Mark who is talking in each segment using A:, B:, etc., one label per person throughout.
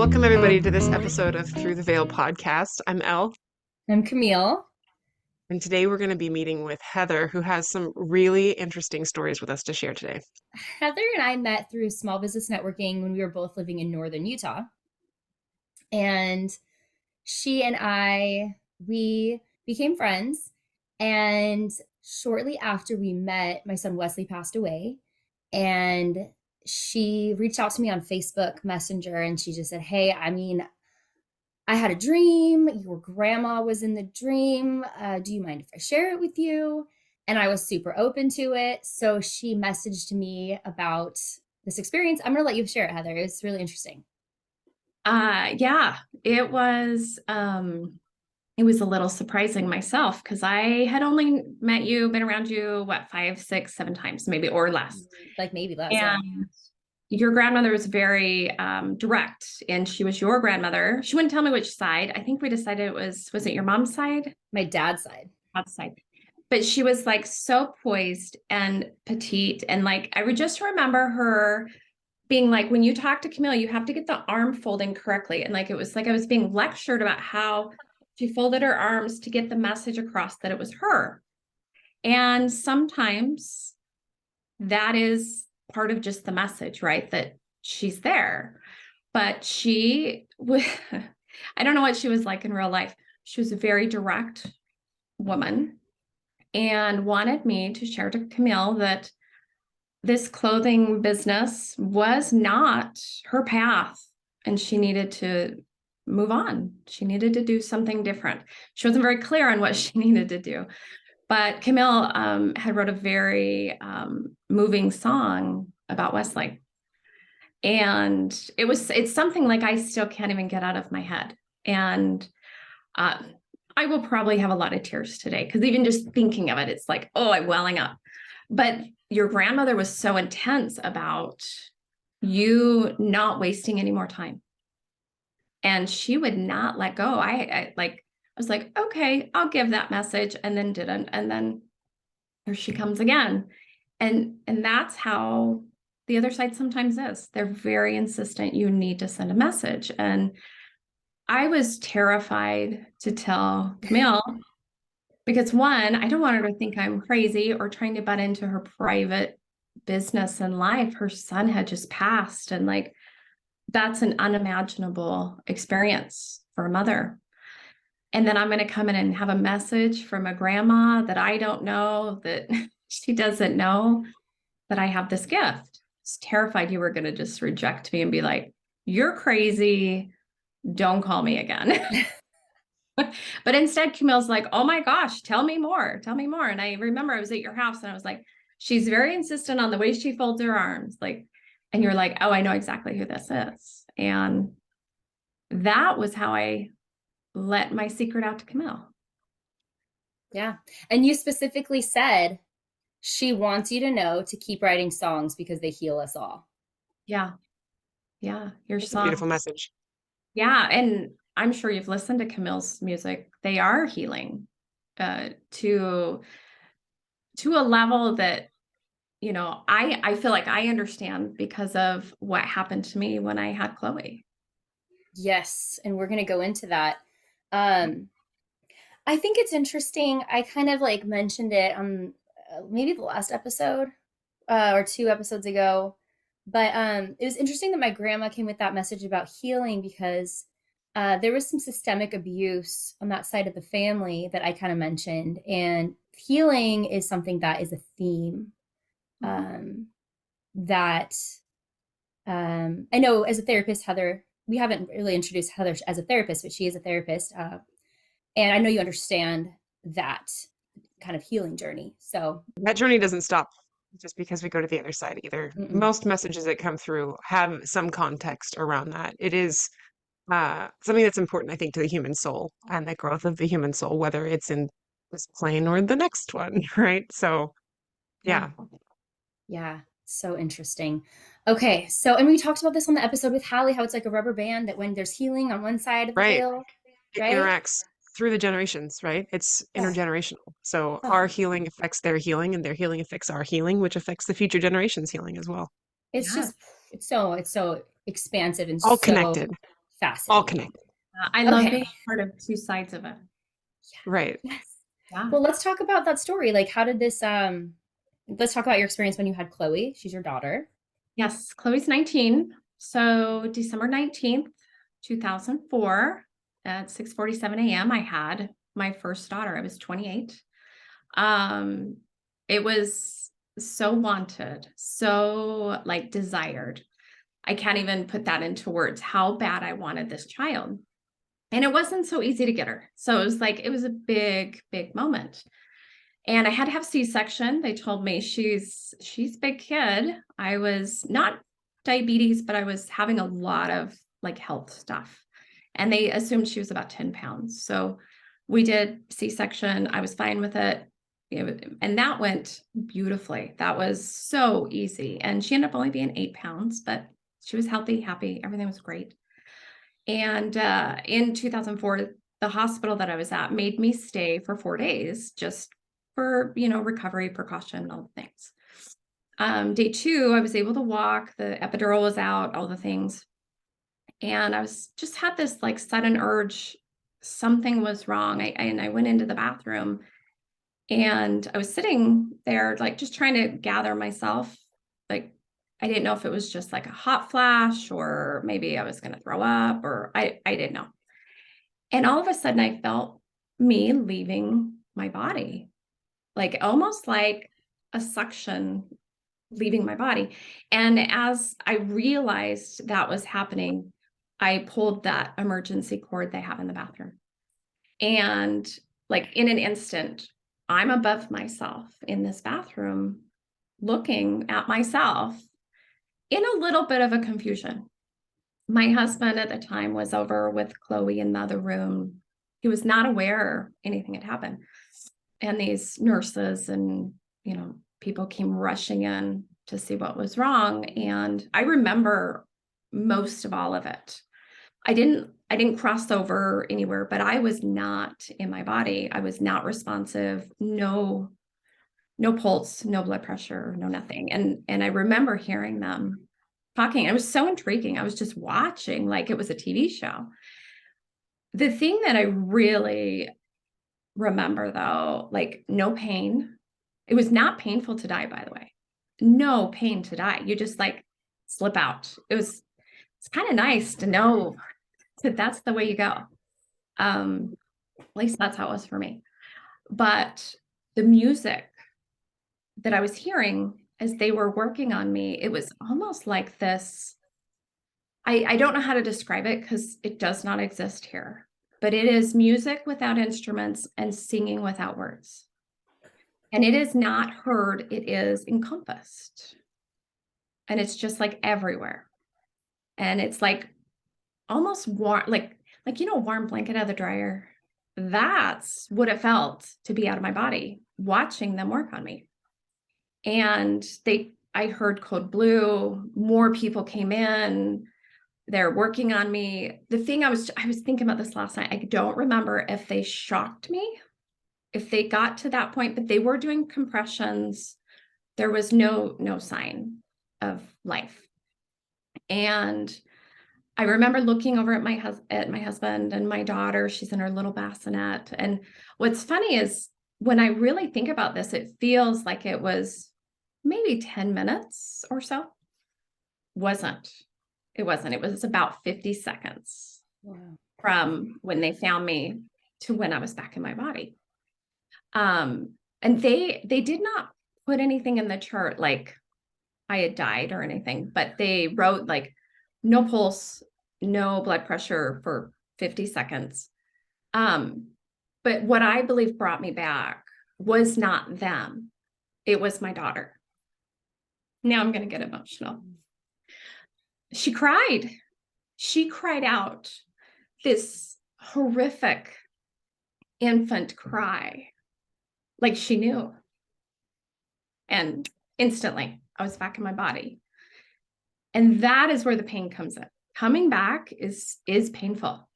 A: Welcome everybody to this episode of Through the Veil podcast. I'm Elle,
B: I'm Camille.
A: and today we're going to be meeting with Heather, who has some really interesting stories with us to share today.
B: Heather and I met through small business networking when we were both living in northern Utah. And she and we became friends. And shortly after we met, my son Wesley passed away. And she reached out to me on Facebook Messenger and she just said, "Hey, I had a dream. Your grandma was in the dream. Do you mind if I share it with you?" And I was super open to it. So she messaged me about this experience. I'm going to let you share it, Heather. It's really interesting.
C: Yeah, it was a little surprising myself because I had only met you, been around you, 5, 6, 7 times, maybe, or less.
B: Like maybe less.
C: And your grandmother was very direct, and she was your grandmother. She wouldn't tell me which side. I think we decided was it your mom's side?
B: My dad's side.
C: Dad's side. But she was like so poised and petite. And like, I would just remember her being like, when you talk to Camille, you have to get the arm folding correctly. And like, it was like I was being lectured about how she folded her arms to get the message across that it was her. And sometimes that is part of just the message, right? That she's there. But I don't know what she was like in real life. She was a very direct woman and wanted me to share to Camille that this clothing business was not her path and she needed to move on. She needed to do something different. She wasn't very clear on what she needed to do. But Camille had wrote a very moving song about Wesley. And it's something like I still can't even get out of my head. And I will probably have a lot of tears today because even just thinking of it, it's like, oh, I'm welling up. But your grandmother was so intense about you not wasting any more time. And she would not let go. I was like, okay, I'll give that message, and then didn't. And then here she comes again. And that's how the other side sometimes is. They're very insistent. You need to send a message. And I was terrified to tell Camille because one, I don't want her to think I'm crazy or trying to butt into her private business and life. Her son had just passed, and like, that's an unimaginable experience for a mother. And then I'm going to come in and have a message from a grandma that I don't know, that she doesn't know, that I have this gift. I was terrified you were going to just reject me and be like, "You're crazy. Don't call me again." But instead, Camille's like, "Oh my gosh, tell me more. Tell me more." And I remember I was at your house and I was like, she's very insistent on the way she folds her arms. Like, and you're like, "Oh, I know exactly who this is." And that was how I let my secret out to Camille.
B: Yeah. And you specifically said she wants you to know to keep writing songs because they heal us all.
C: Yeah. Yeah. Your
A: It's a
C: song.
A: beautiful message.
C: Yeah. And I'm sure you've listened to Camille's music. They are healing to a level that, you know, I feel like I understand because of what happened to me when I had Chloe.
B: Yes. And we're going to go into that. I think it's interesting. I kind of like mentioned it on maybe the last episode or 2 episodes ago. But it was interesting that my grandma came with that message about healing because there was some systemic abuse on that side of the family that I kind of mentioned. And healing is something that is a theme that I know as a therapist, Heather, we haven't really introduced Heather as a therapist, but she is a therapist. And I know you understand that kind of healing journey. So
A: that journey doesn't stop just because we go to the other side either. Most messages that come through have some context around that. It is something that's important, I think, to the human soul and the growth of the human soul, whether it's in this plane or the next one, right? So, yeah.
B: Yeah, so interesting. Okay, so, and we talked about this on the episode with Hallie, how it's like a rubber band that when there's healing on one side of the
A: Right.
B: veil,
A: It
B: right?
A: interacts through the generations, right? It's intergenerational. So our healing affects their healing, and their healing affects our healing, which affects the future generations' healing as well.
B: It's just, it's so expansive and
A: All
B: so
A: connected.
B: fascinating.
A: All connected.
C: I love
B: Okay.
C: being part of two sides of it.
A: Right.
B: Yes.
C: Yeah.
B: Well, let's talk about that story. Like, how did this, let's talk about your experience when you had Chloe. She's your daughter.
C: Yes, Chloe's 19. So December 19th, 2004 at 6:47 a.m. I had my first daughter. I was 28. It was so wanted, so like desired. I can't even put that into words how bad I wanted this child. And it wasn't so easy to get her. So it was like, it was a big, big moment. And I had to have C-section. They told me she's a big kid. I was not diabetes, but I was having a lot of like health stuff. And they assumed she was about 10 pounds. So we did C-section. I was fine with it. And that went beautifully. That was so easy. And she ended up only being 8 pounds, but she was healthy, happy. Everything was great. And in 2004, the hospital that I was at made me stay for 4 days just for, recovery, precaution, all the things. Day 2, I was able to walk, the epidural was out, all the things. And I was just had this like sudden urge, something was wrong. I went into the bathroom and I was sitting there, like just trying to gather myself. Like, I didn't know if it was just like a hot flash or maybe I was going to throw up or I didn't know. And all of a sudden I felt me leaving my body, like almost like a suction leaving my body. And as I realized that was happening, I pulled that emergency cord they have in the bathroom. And like in an instant, I'm above myself in this bathroom, looking at myself in a little bit of a confusion. My husband at the time was over with Chloe in the other room. He was not aware anything had happened. And these nurses and, people came rushing in to see what was wrong. And I remember most of all of it. I didn't cross over anywhere, but I was not in my body. I was not responsive. No pulse, no blood pressure, no nothing. And I remember hearing them talking. It was so intriguing. I was just watching like it was a TV show. The thing that I really remember though, like no pain. It was not painful to die, by the way. No pain to die. You just like slip out. It's kind of nice to know that that's the way you go. At least that's how it was for me. But the music that I was hearing as they were working on me, it was almost like this. I don't know how to describe it because it does not exist here, but it is music without instruments and singing without words. And it is not heard, it is encompassed. And it's just like everywhere. And it's like almost warm, like warm blanket out of the dryer. That's what it felt to be out of my body, watching them work on me. And I heard code blue, more people came in, they're working on me. The thing I was thinking about this last night, I don't remember if they shocked me, if they got to that point, but they were doing compressions. There was no sign of life. And I remember looking over at my husband and my daughter. She's in her little bassinet. And what's funny is when I really think about this, it feels like it was maybe 10 minutes or so. It wasn't. It was about 50 seconds from when they found me to when I was back in my body. And they did not put anything in the chart like I had died or anything, but they wrote like no pulse, no blood pressure for 50 seconds. But what I believe brought me back was not them. It was my daughter. Now I'm going to get emotional. She cried. She cried out this horrific infant cry, like she knew. And instantly I was back in my body. And that is where the pain comes in. Coming back is painful.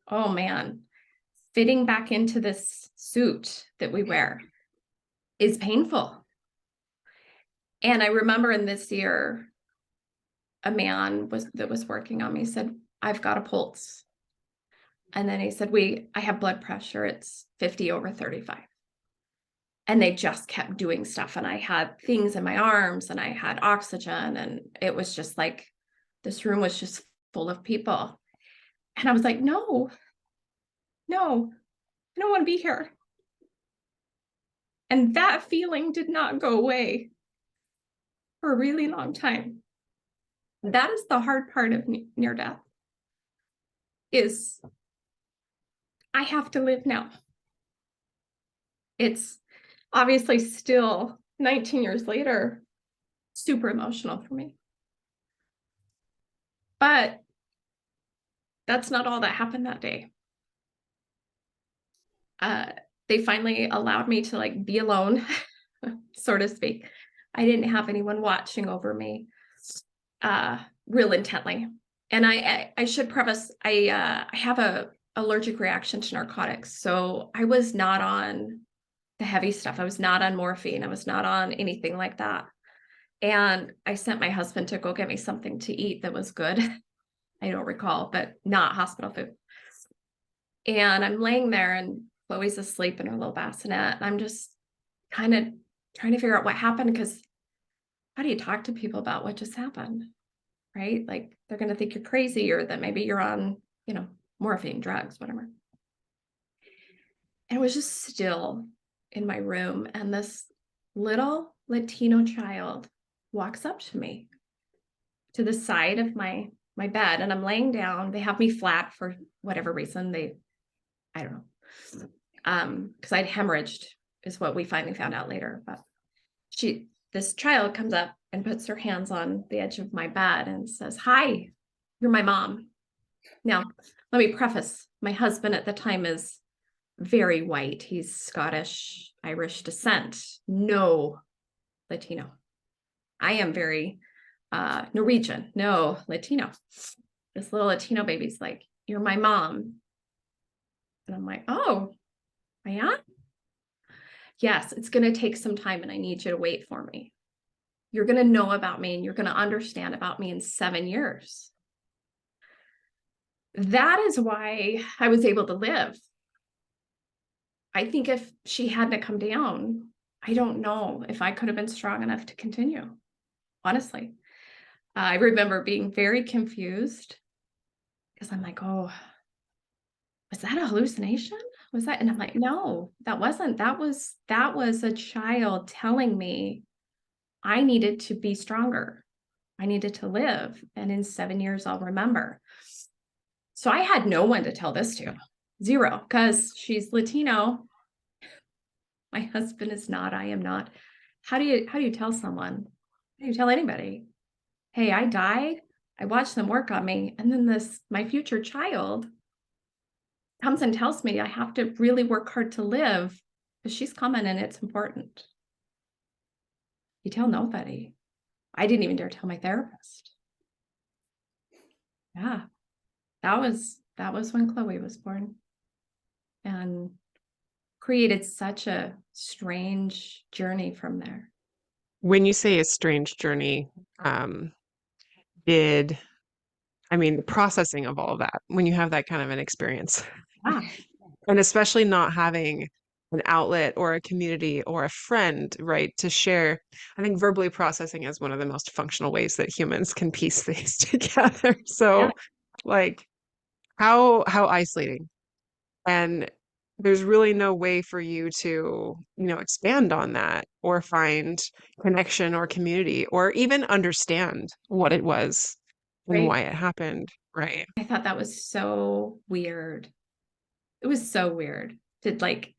C: Oh man, fitting back into this suit that we wear is painful. And I remember in this year, a man that was working on me said, I've got a pulse. And then he said, I have blood pressure. It's 50/35. And they just kept doing stuff. And I had things in my arms and I had oxygen. And it was just like, this room was just full of people. And I was like, no, I don't want to be here. And that feeling did not go away for a really long time. That is the hard part of near death, is I have to live now. It's obviously still 19 years later, super emotional for me. But that's not all that happened that day. They finally allowed me to like be alone, so to speak. I didn't have anyone watching over me real intently. And I should preface, I have a allergic reaction to narcotics. So I was not on the heavy stuff. I was not on morphine. I was not on anything like that. And I sent my husband to go get me something to eat that was good. I don't recall, but not hospital food. And I'm laying there and Chloe's asleep in her little bassinet. And I'm just kind of trying to figure out what happened, because how do you talk to people about what just happened? Right? Like they're going to think you're crazy, or that maybe you're on, morphine, drugs, whatever. And it was just still in my room. And this little Latino child walks up to me to the side of my bed, and I'm laying down. They have me flat for whatever reason. I don't know. Because I'd hemorrhaged is what we finally found out later. But this child comes up and puts her hands on the edge of my bed and says, "Hi, you're my mom." Now, let me preface, my husband at the time is very white. He's Scottish, Irish descent, no Latino. I am very Norwegian, no Latino. This little Latino baby's like, "You're my mom." And I'm like, "Oh, I am? Yes, it's going to take some time and I need you to wait for me. You're going to know about me and you're going to understand about me in 7 years." That is why I was able to live. I think if she hadn't come down, I don't know if I could have been strong enough to continue, honestly. I remember being very confused because I'm like, "Oh, was that a hallucination? Was that?" And I'm like, "No, that wasn't. That was a child telling me I needed to be stronger. I needed to live. And in 7 years, I'll remember." So I had no one to tell this to. Zero, because she's Latino. My husband is not. I am not. How do you tell someone? How do you tell anybody? Hey, I died. I watched them work on me. And then my future child comes and tells me I have to really work hard to live because she's coming and it's important. You tell nobody. I didn't even dare tell my therapist. Yeah. That was when Chloe was born, and created such a strange journey from there.
A: When you say a strange journey, the processing of all of that, when you have that kind of an experience, and especially not having an outlet or a community or a friend, right, to share. I think verbally processing is one of the most functional ways that humans can piece things together. So, like, how isolating. And there's really no way for you to, expand on that or find connection or community or even understand what it was and
C: Right.
A: why it happened. Right.
C: I thought that was so weird. It was so weird to like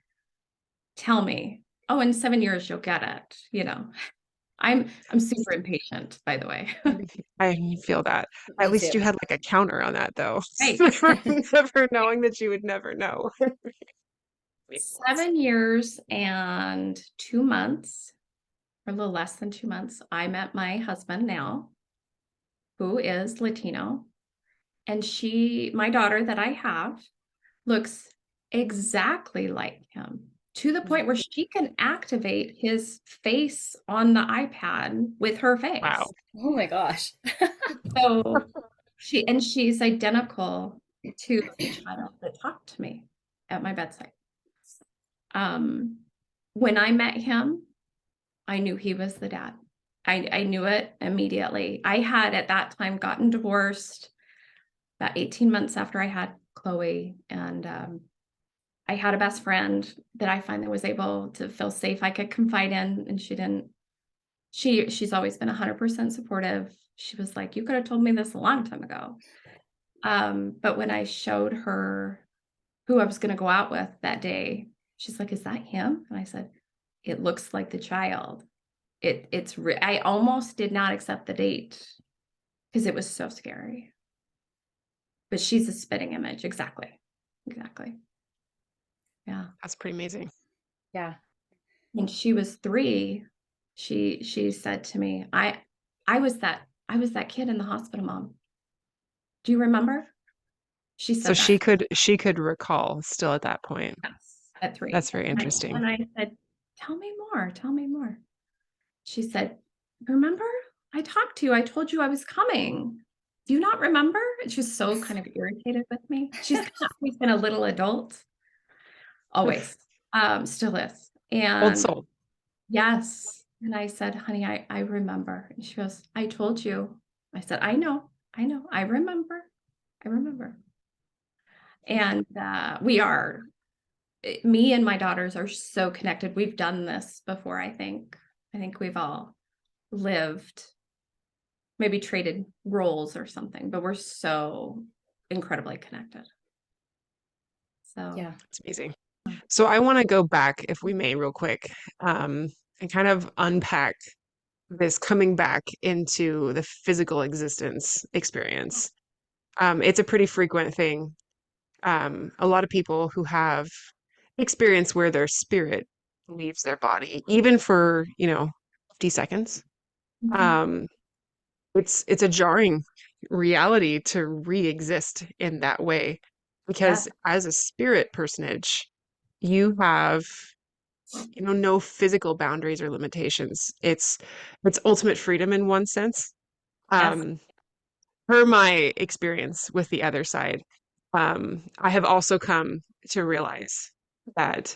C: tell me, "Oh, in 7 years you'll get it." I'm super impatient, by the way.
A: I feel that. At
B: Me
A: least
B: too.
A: you had like a counter on that though.
C: Right.
A: Never knowing that you would never know.
C: 7 years and 2 months, or a little less than 2 months, I met my husband now, who is Latino. And my daughter that I have, looks exactly like him, to the point where she can activate his face on the iPad with her face.
A: Wow.
B: Oh my gosh.
C: So She's identical to the child that talked to me at my bedside. When I met him, I knew he was the dad. I knew it immediately. I had at that time gotten divorced about 18 months after I had Chloe, and I had a best friend that I finally was able to feel safe I could confide in, and she's always been 100% supportive. She was like, you could have told me this a long time ago. But when I showed her who I was going to go out with that day, she's like, is that him? And I said, it looks like the child. I almost did not accept the date because it was so scary. But she's a spitting image. Exactly. Yeah.
A: That's pretty amazing.
B: Yeah.
C: When she was 3, she said to me, I was that kid in the hospital, Mom. Do you remember? She
A: So
C: said that.
A: she could recall still at that point.
C: Yes, at 3.
A: That's very interesting.
C: And I said, tell me more. She said, remember? I talked to you. I told you I was coming. Do you not remember? And she was so kind of irritated with me. She's always been a little adult. Always. Still is.
A: Old
C: And
A: soul.
C: yes. And I said, honey, I remember. And she goes, I told you. I said, I know. I remember. And me and my daughters are so connected. We've done this before, I think. I think we've all lived, maybe traded roles or something, but we're so incredibly connected. So
B: Yeah.
A: It's amazing. So I want to go back, if we may, real quick, and kind of unpack this coming back into the physical existence experience. It's a pretty frequent thing. A lot of people who have experience where their spirit leaves their body, even for, 50 seconds. Um, it's a jarring reality to re-exist in that way, because
C: yeah,
A: as a spirit personage, you have no physical boundaries or limitations. It's ultimate freedom in one sense.
C: yes,
A: Um, per my experience with the other side, I have also come to realize that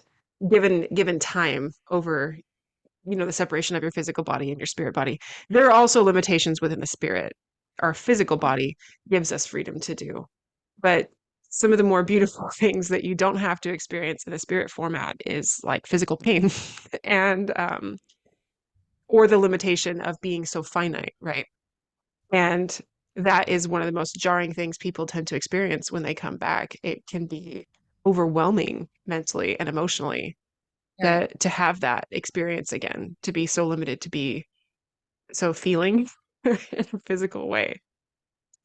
A: given time over, the separation of your physical body and your spirit body, there are also limitations within the spirit. Our physical body gives us freedom to do, but some of the more beautiful things that you don't have to experience in a spirit format is like physical pain and or the limitation of being so finite, right? And that is one of the most jarring things people tend to experience when they come back. It can be overwhelming mentally and emotionally
B: Yeah.
A: to have that experience again, to be so limited, to be so feeling in a physical way.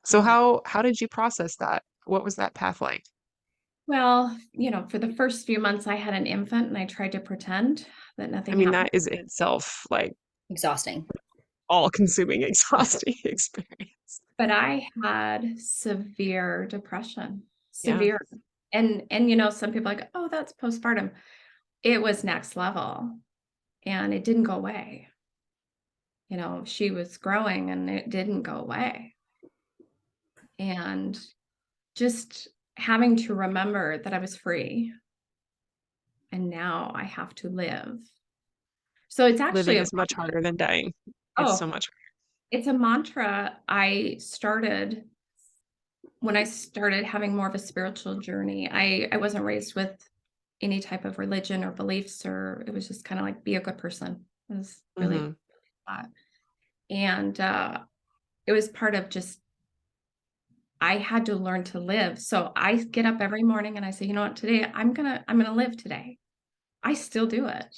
A: So how did you process that? What was that path like?
C: well, for the first few months I had an infant and I tried to pretend that
A: I
C: nothing
A: mean,
C: happened.
A: that is in itself like
B: Exhausting.
A: all-consuming, exhausting experience.
C: But I had severe depression,
A: Yeah,
C: severe. And some people are like, oh, that's postpartum. It was next level and it didn't go away. She was growing and it didn't go away. And just having to remember that I was free and now I have to live. So it's actually
A: living is much harder than dying. It's so much
C: it's a mantra I started when I started having more of a spiritual journey. I wasn't raised with any type of religion or beliefs, or it was just kind of like be a good person. It was really
A: harder.
C: that. And it was part of just I had to learn to live. So I get up every morning and I say, you know what, today I'm gonna live today. I still do it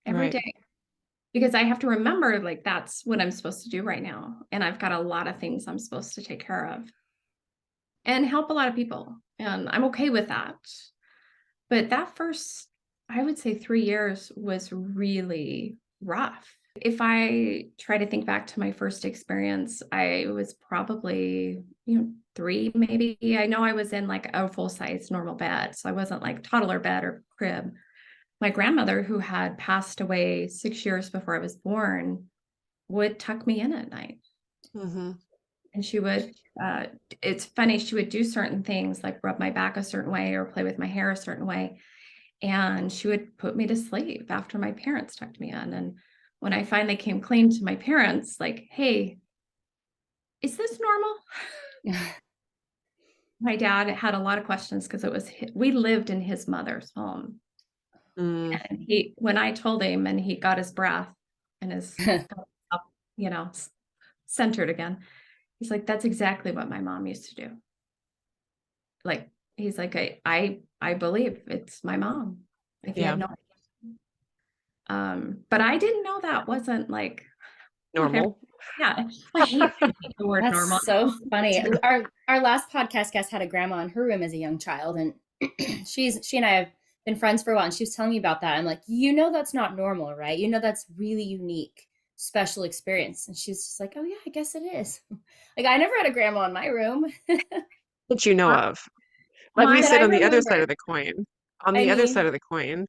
C: every
A: Right.
C: day because I have to remember like that's what I'm supposed to do right now. And I've got a lot of things I'm supposed to take care of and help a lot of people. And I'm okay with that. But that first, I would say 3 years was really rough. If I try to think back to my first experience, I was probably, 3 maybe. I know I was in like a full-size normal bed, so I wasn't like toddler bed or crib. My grandmother, who had passed away 6 years before I was born, would tuck me in at night.
A: Mm-hmm.
C: And she would, it's funny, she would do certain things like rub my back a certain way or play with my hair a certain way. And she would put me to sleep after my parents tucked me in. And when I finally came clean to my parents, like, hey, is this normal? My dad had a lot of questions because we lived in his mother's home.
A: Mm,
C: And when I told him and he got his breath and up, centered again, he's like, that's exactly what my mom used to do. Like, he's like, I believe it's my mom. Like, he had no, but I didn't know that wasn't like
A: normal.
C: yeah, I hate the word
B: That's
C: normal.
B: so funny. Our last podcast guest had a grandma in her room as a young child, and she and I have been friends for a while. And she was telling me about that. I'm like, that's not normal, right? That's really unique, special experience. And she's just like, oh yeah, I guess it is. Like, I never had a grandma in my room.
A: That you know of. Let me
C: My,
B: That
A: sit
B: I
A: on the other
B: remember.
A: side of the coin. On
B: I
A: the other side
B: mean,
A: of the coin,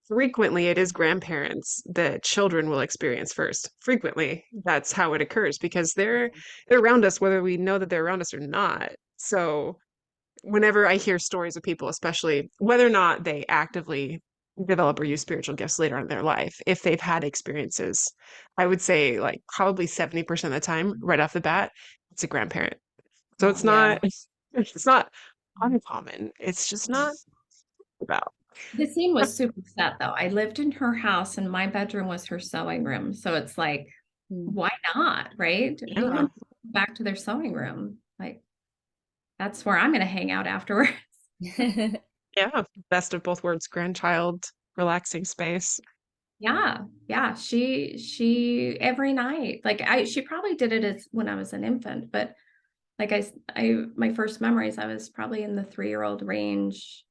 A: frequently it is grandparents that children will experience first. Frequently, that's how it occurs because they're around us whether we know that they're around us or not. So whenever I hear stories of people, especially whether or not they actively develop or use spiritual gifts later on in their life, if they've had experiences, I would say like probably 70% of the time, right off the bat, it's a grandparent. So
C: oh,
A: it's
B: yeah.
A: not uncommon. It's just not about.
C: the scene was super set though. I lived in her house and my bedroom was her sewing room. So it's like, why not? Right? Who
A: Yeah.
C: wants to go back to their sewing room? Like, that's where I'm going to hang out afterwards.
A: Yeah. Best of both worlds, grandchild, relaxing space.
C: Yeah. Yeah. She every night, like she probably did it as when I was an infant, but like my first memories, I was probably in the 3-year-old range.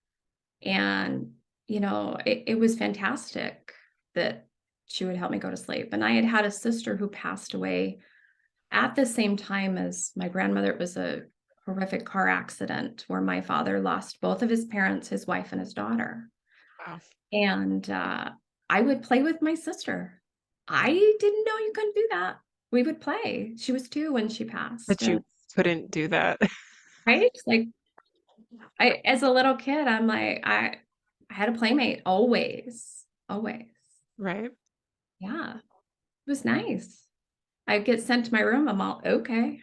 C: And, it was fantastic that she would help me go to sleep. And I had had a sister who passed away at the same time as my grandmother. It was a horrific car accident where my father lost both of his parents, his wife and his daughter.
A: Wow.
C: And I would play with my sister. I didn't know you couldn't do that. We would play. She was 2 when she passed.
A: That you couldn't do that.
C: Right? Like as a little kid, I'm like, I had a playmate always, always.
A: Right?
C: Yeah, it was nice. I get sent to my room. I'm all okay,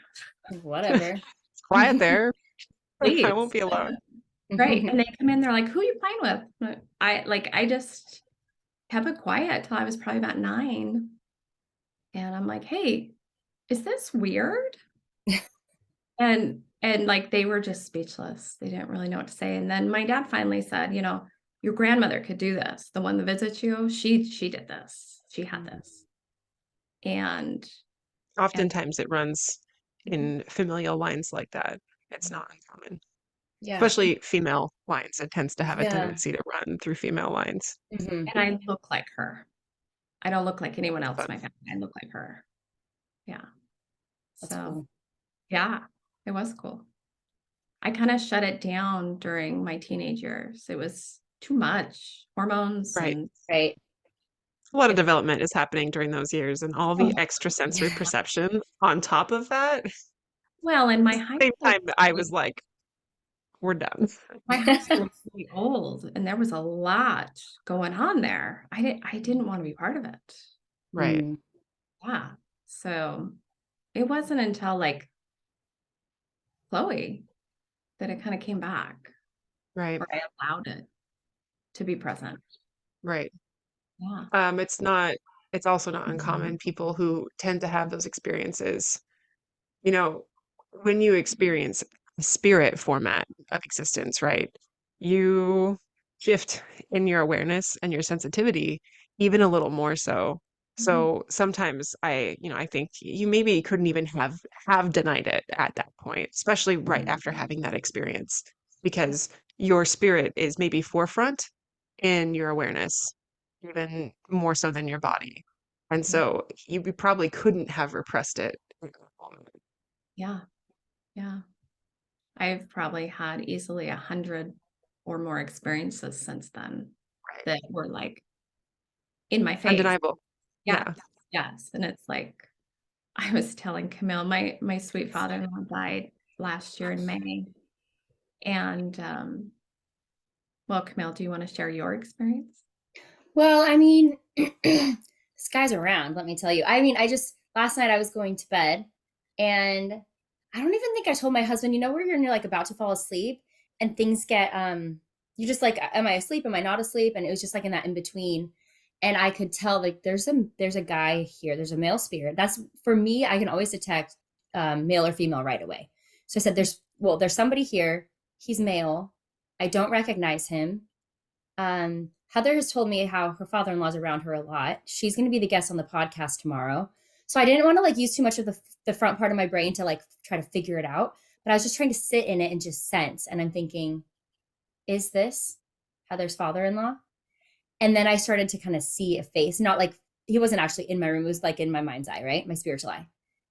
B: Whatever.
A: It's quiet there. I won't
C: please.
A: be alone.
C: Right. And they come in, they're like, who are you playing with? I just kept it quiet till I was probably about 9. And I'm like, hey, is this weird? And like they were just speechless. They didn't really know what to say. And then my dad finally said, your grandmother could do this. The one that visits you, she did this. She had this. And
A: Oftentimes it runs in familial lines like that. It's not uncommon.
B: Yeah.
A: Especially female lines. It tends to have a
B: Yeah.
A: tendency to run through female lines.
B: Mhm.
C: and I look like her. I don't look like anyone else in
A: Fun.
C: my family. I look like her. Yeah.
B: That's
C: So
B: cool.
C: yeah, it was cool. I kind of shut it down during my teenage years. It was too much hormones
A: Right.
C: and
B: Right.
A: A lot of development is happening during those years and all the extrasensory perception on top of that.
C: well, in my high
A: Same
C: school,
A: time I was like, we're done.
C: my high school was really old and there was a lot going on there. I didn't want to be part of it.
A: Right.
B: Mm.
C: Yeah. So it wasn't until like Chloe that it kind of came back,
A: Right.
C: or I allowed it to be present.
A: Right.
C: Yeah.
A: It's also not uncommon people who tend to have those experiences. When you experience a spirit format of existence, right? You shift in your awareness and your sensitivity even a little more so. So sometimes I think you maybe couldn't even have denied it at that point, especially right after having that experience, because your spirit is maybe forefront in your awareness, even more so than your body. And so you probably couldn't have repressed it.
C: Yeah. Yeah. I've probably had easily 100 or more experiences since then
A: Right.
C: that were like in my face.
A: Undeniable.
C: Yeah.
A: Yeah.
C: Yes. And it's like, I was telling Camille, my sweet father-in-law died last year in May. And well, Camille, do you want to share your experience?
B: Well, I mean, this guy's around, let me tell you. I mean, last night I was going to bed and I don't even think I told my husband, where you're like about to fall asleep and things get, you're just like, am I asleep? Am I not asleep? And it was just like in that in between. And I could tell like there's a guy here, there's a male spirit. That's for me, I can always detect male or female right away. So I said, there's somebody here. He's male. I don't recognize him. Heather has told me how her father-in-law's around her a lot. She's going to be the guest on the podcast tomorrow. So I didn't want to like use too much of the front part of my brain to like try to figure it out. But I was just trying to sit in it and just sense. And I'm thinking, is this Heather's father-in-law? And then I started to kind of see a face, not like he wasn't actually in my room. It was like in my mind's eye, right? My spiritual eye.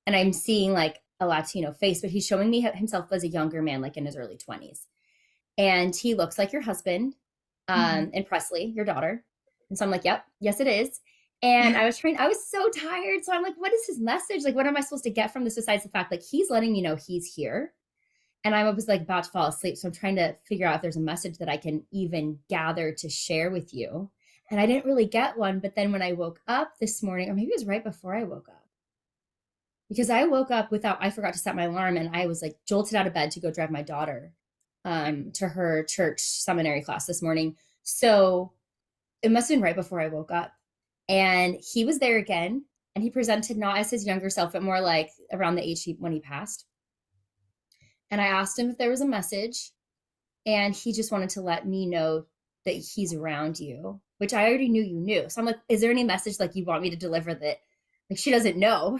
B: And I'm seeing like a Latino face, but he's showing me himself as a younger man, like in his early 20s. And he looks like your husband, and Presley, your daughter. And so I'm like, yep, yes, it is. And I was so tired. So I'm like, what is his message? Like, what am I supposed to get from this besides the fact like he's letting me know he's here? And I was like about to fall asleep. So I'm trying to figure out if there's a message that I can even gather to share with you. And I didn't really get one. But then when I woke up this morning, or maybe it was right before I woke up, because I woke up I forgot to set my alarm and I was like jolted out of bed to go drive my daughter to her church seminary class this morning. So it must have been right before I woke up. And he was there again. And he presented not as his younger self, but more like around the age when he passed. And I asked him if there was a message. And he just wanted to let me know that he's around you, which I already knew you knew. So I'm like, is there any message like you want me to deliver that like she doesn't know?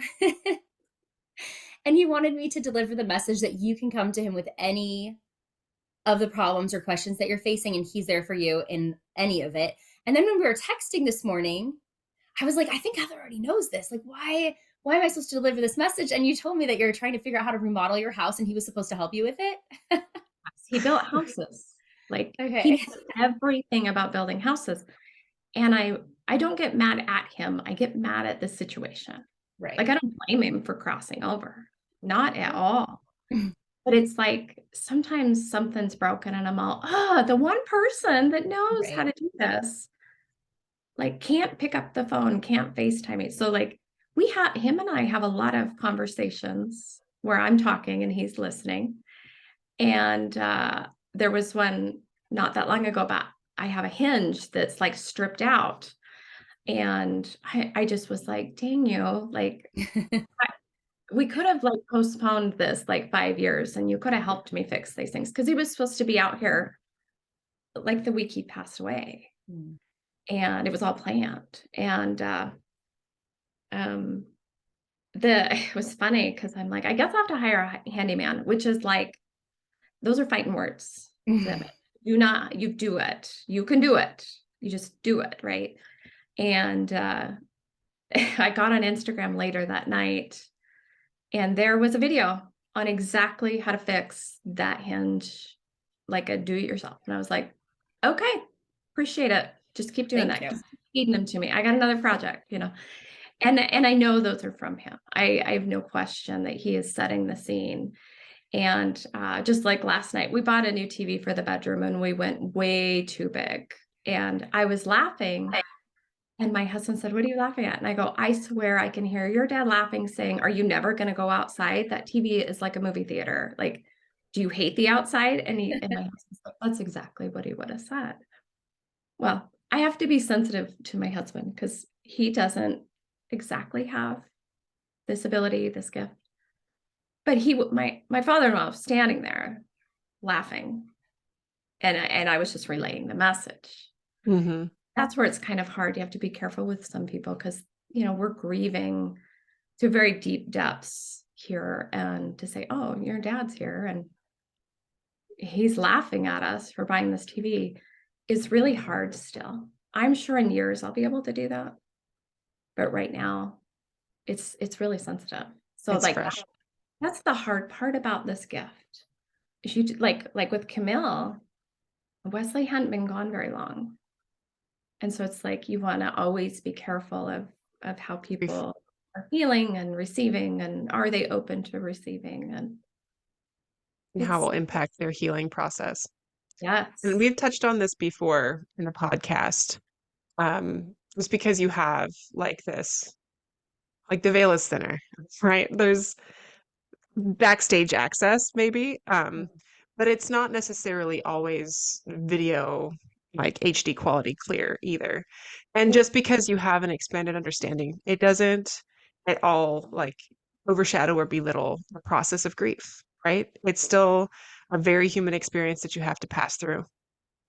B: And he wanted me to deliver the message that you can come to him with any of the problems or questions that you're facing, and he's there for you in any of it. And then when we were texting this morning, I was like, I think Heather already knows this. Like, why am I supposed to deliver this message? And you told me that you're trying to figure out how to remodel your house, and he was supposed to help you with it.
C: He built houses. Like
B: Okay.
C: he knows everything about building houses. And I don't get mad at him. I get mad at the situation.
B: Right.
C: Like I don't blame him for crossing over. Not at all. But it's like sometimes something's broken and I'm all, the one person that knows how to do this, like can't pick up the phone, can't FaceTime me. So like him and I have a lot of conversations where I'm talking and he's listening. And there was one not that long ago about I have a hinge that's like stripped out. And I just was like, dang you, like we could have like postponed this like 5 years and you could have helped me fix these things. Cause he was supposed to be out here like the week he passed away. And it was all planned. And it was funny because I'm like, I guess I'll have to hire a handyman, which is like, those are fighting words. You do it. You can do it. You just do it. Right. And I got on Instagram later that night and there was a video on exactly how to fix that hinge, like a do-it-yourself. And I was like, okay, appreciate it. Just keep doing that. Just keep feeding them to me. I got another project, and I know those are from him. I have no question that he is setting the scene. And just like last night, we bought a new TV for the bedroom and we went way too big. And I was laughing. And my husband said, what are you laughing at? And I go, I swear I can hear your dad laughing, saying, are you never going to go outside? That TV is like a movie theater. Like, do you hate the outside? And my husband said, that's exactly what he would have said. Well, I have to be sensitive to my husband because he doesn't exactly have this ability, this gift. But my father-in-law was standing there laughing. And I was just relaying the message.
A: Mm-hmm.
C: That's where it's kind of hard. You have to be careful with some people because, we're grieving to very deep depths here. And to say, oh, your dad's here and he's laughing at us for buying this TV is really hard still. I'm sure in years I'll be able to do that. But right now it's really sensitive. So
A: it's
C: like,
A: fresh.
C: That's the hard part about this gift. Is you like with Camille, Wesley hadn't been gone very long. And so it's like, you want to always be careful of how people are healing and receiving, and are they open to receiving? And
A: how it
C: it's,
A: will impact their healing process. And
C: yes.
A: we've touched on this before in the podcast. Just because you have like this, like the veil is thinner, right? There's backstage access, maybe. But it's not necessarily always video like HD quality clear either. And just because you have an expanded understanding, it doesn't at all like overshadow or belittle the process of grief, right? It's still a very human experience that you have to pass through.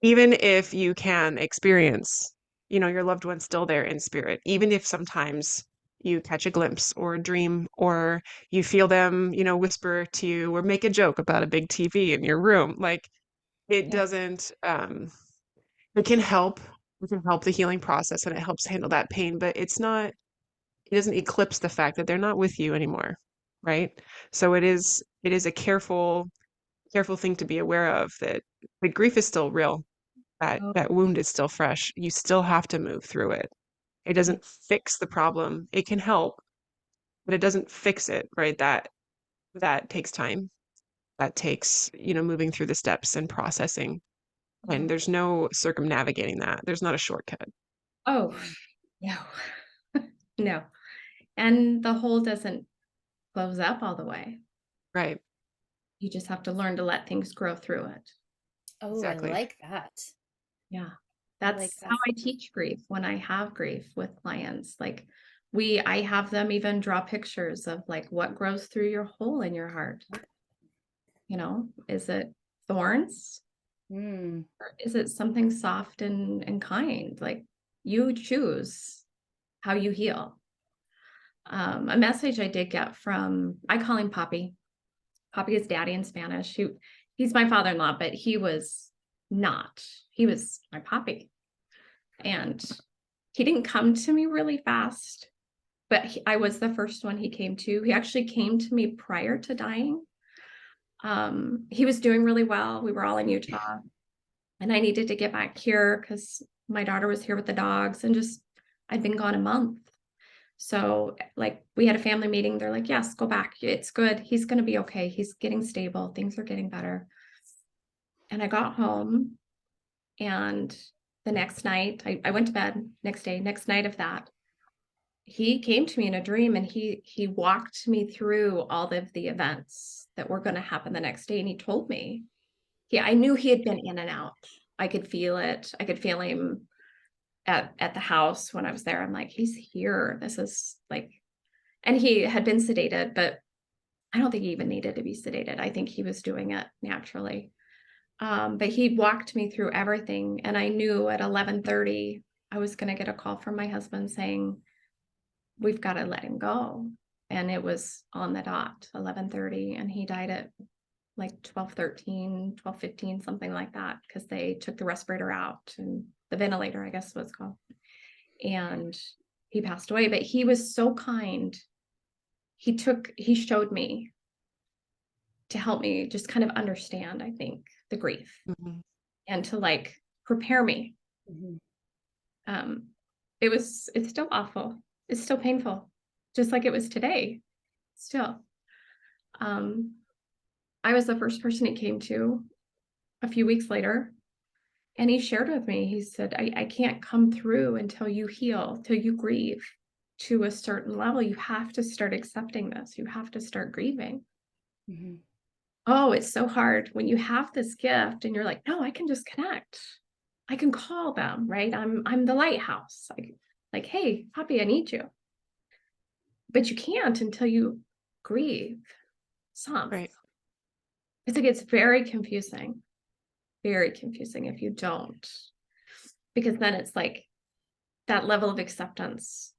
A: Even if you can experience, your loved one's still there in spirit, even if sometimes you catch a glimpse or a dream or you feel them, whisper to you or make a joke about a big TV in your room. Like it
B: Yeah.
A: doesn't, it can help. It can help the healing process and it helps handle that pain, but it doesn't eclipse the fact that they're not with you anymore, right? So it is a careful thing to be aware of that the grief is still real. That
C: Oh,
A: that wound is still fresh. You still have to move through it. It
B: Yeah.
A: doesn't fix the problem. It can help, but it doesn't fix it, right? That takes time. That takes, moving through the steps and processing. And
B: Yeah.
A: there's no circumnavigating that. There's not a shortcut.
C: oh, no, no. And the hole doesn't close up all the way.
A: Right.
C: You just have to learn to let things grow through it.
B: Oh, I
A: Exactly.
B: like that.
C: Yeah.
B: I like
C: That's
B: that.
C: how I teach grief when I have grief with clients. Like I have them even draw pictures of like what grows through your hole in your heart. Is it thorns
B: Mm.
C: or is it something soft and kind? Like you choose how you heal. A message I did get from, I call him Poppy. Poppy is daddy in Spanish. He's my father-in-law, but he was not. He was my Poppy. And he didn't come to me really fast, but I was the first one he came to. He actually came to me prior to dying. He was doing really well. We were all in Utah, and I needed to get back here because my daughter was here with the dogs, and just I'd been gone a month. So, like, we had a family meeting. They're like, yes, go back. It's good. He's going to be okay. He's getting stable. Things are getting better. And I got home, and the next night, I went to bed. Next night of that, he came to me in a dream, and he walked me through all of the events that were going to happen the next day. And he told me, I knew he had been in and out. I could feel it. I could feel him at the house when I was there. I'm like, he's here. This is like, and he had been sedated, but I don't think he even needed to be sedated. I think he was doing it naturally. But he walked me through everything. And I knew at 11:30, I was going to get a call from my husband saying, we've got to let him go. And it was on the dot, 11:30. And he died at like 12:13, 12:15, something like that, because they took the respirator out and the ventilator, I guess was called. And he passed away, but he was so kind. He showed me to help me just kind of understand, I think, the grief
A: Mhm.
C: and to like prepare me.
B: Mhm.
C: It's still awful. It's still painful, just like it was today. Still. I was the first person he came to a few weeks later, and he shared with me, he said, I can't come through until you heal, till you grieve to a certain level. You have to start accepting this. You have to start grieving.
B: Mhm.
C: Oh, it's so hard when you have this gift and you're like, no, I can just connect. I can call them, right? I'm the lighthouse. Like, hey, Poppy, I need you. But you can't until you grieve some.
A: Right.
C: It's like it's very confusing if you don't. Because then it's like that level of acceptance.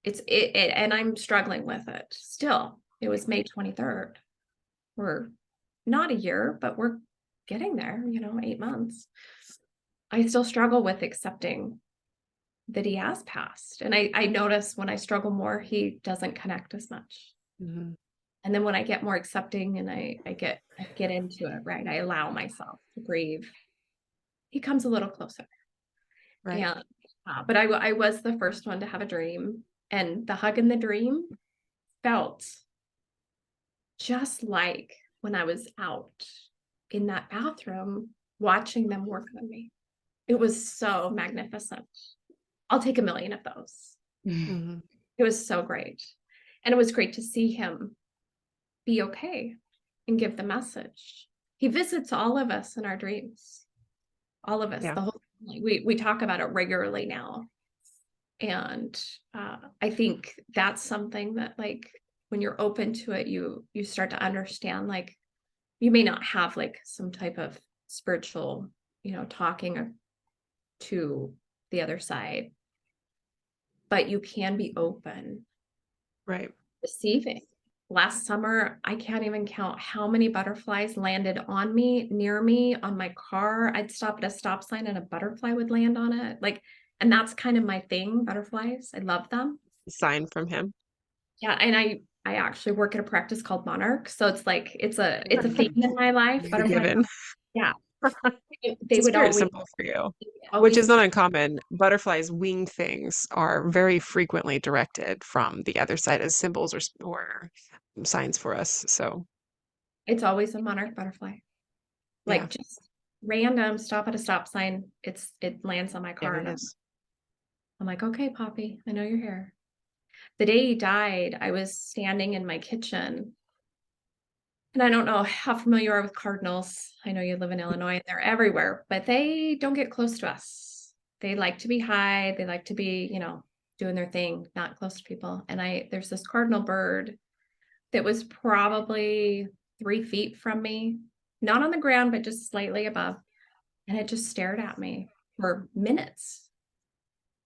C: And I'm struggling with it still. It was May 23rd. We're not a year, but we're getting there, 8 months. I still struggle with accepting that he has passed. And I notice when I struggle more, he doesn't connect as much.
A: Mhm.
C: And then when I get more accepting and I get into it, right? I allow myself to grieve. He comes a little closer.
A: Right.
C: And but I was the first one to have a dream. And the hug in the dream felt just like when I was out in that bathroom watching them work on me. It was so magnificent. I'll take 1,000,000 of those.
A: Mhm.
C: It was so great. And it was great to see him be okay and give the message. He visits all of us in our dreams. All of us,
A: Yeah.
C: the whole family. We talk about it regularly now. And I think that's something that, like, when you're open to it, you start to understand, like, you may not have like some type of spiritual, talking to the other side, but you can be open,
A: Right.
C: receiving. Last summer, I can't even count how many butterflies landed on me, near me, on my car. I'd stop at a stop sign and a butterfly would land on it. Like, and that's kind of my thing, butterflies. I love them.
A: Sign from him.
C: Yeah, and I actually work at a practice called Monarch, so it's like it's a theme in my life.
A: You're
C: Butterflies,
A: given.
C: yeah,
A: It's
C: they
A: a
C: would
A: spirit
C: always
A: symbol for you, which
C: always
A: is not uncommon. Butterflies' winged things are very frequently directed from the other side as symbols or signs for us. So,
C: it's always a monarch butterfly.
A: yeah,
C: Like, just random stop at a stop sign. It lands on my
A: there
C: car
A: it
C: and
A: is.
C: I'm like, okay, Poppy, I know you're here. The day he died, I was standing in my kitchen. And I don't know how familiar you are with cardinals. I know you live in Illinois and they're everywhere, but they don't get close to us. They like to be high. They like to be, doing their thing, not close to people. And there's this cardinal bird that was probably 3 feet from me, not on the ground, but just slightly above. And it just stared at me for minutes.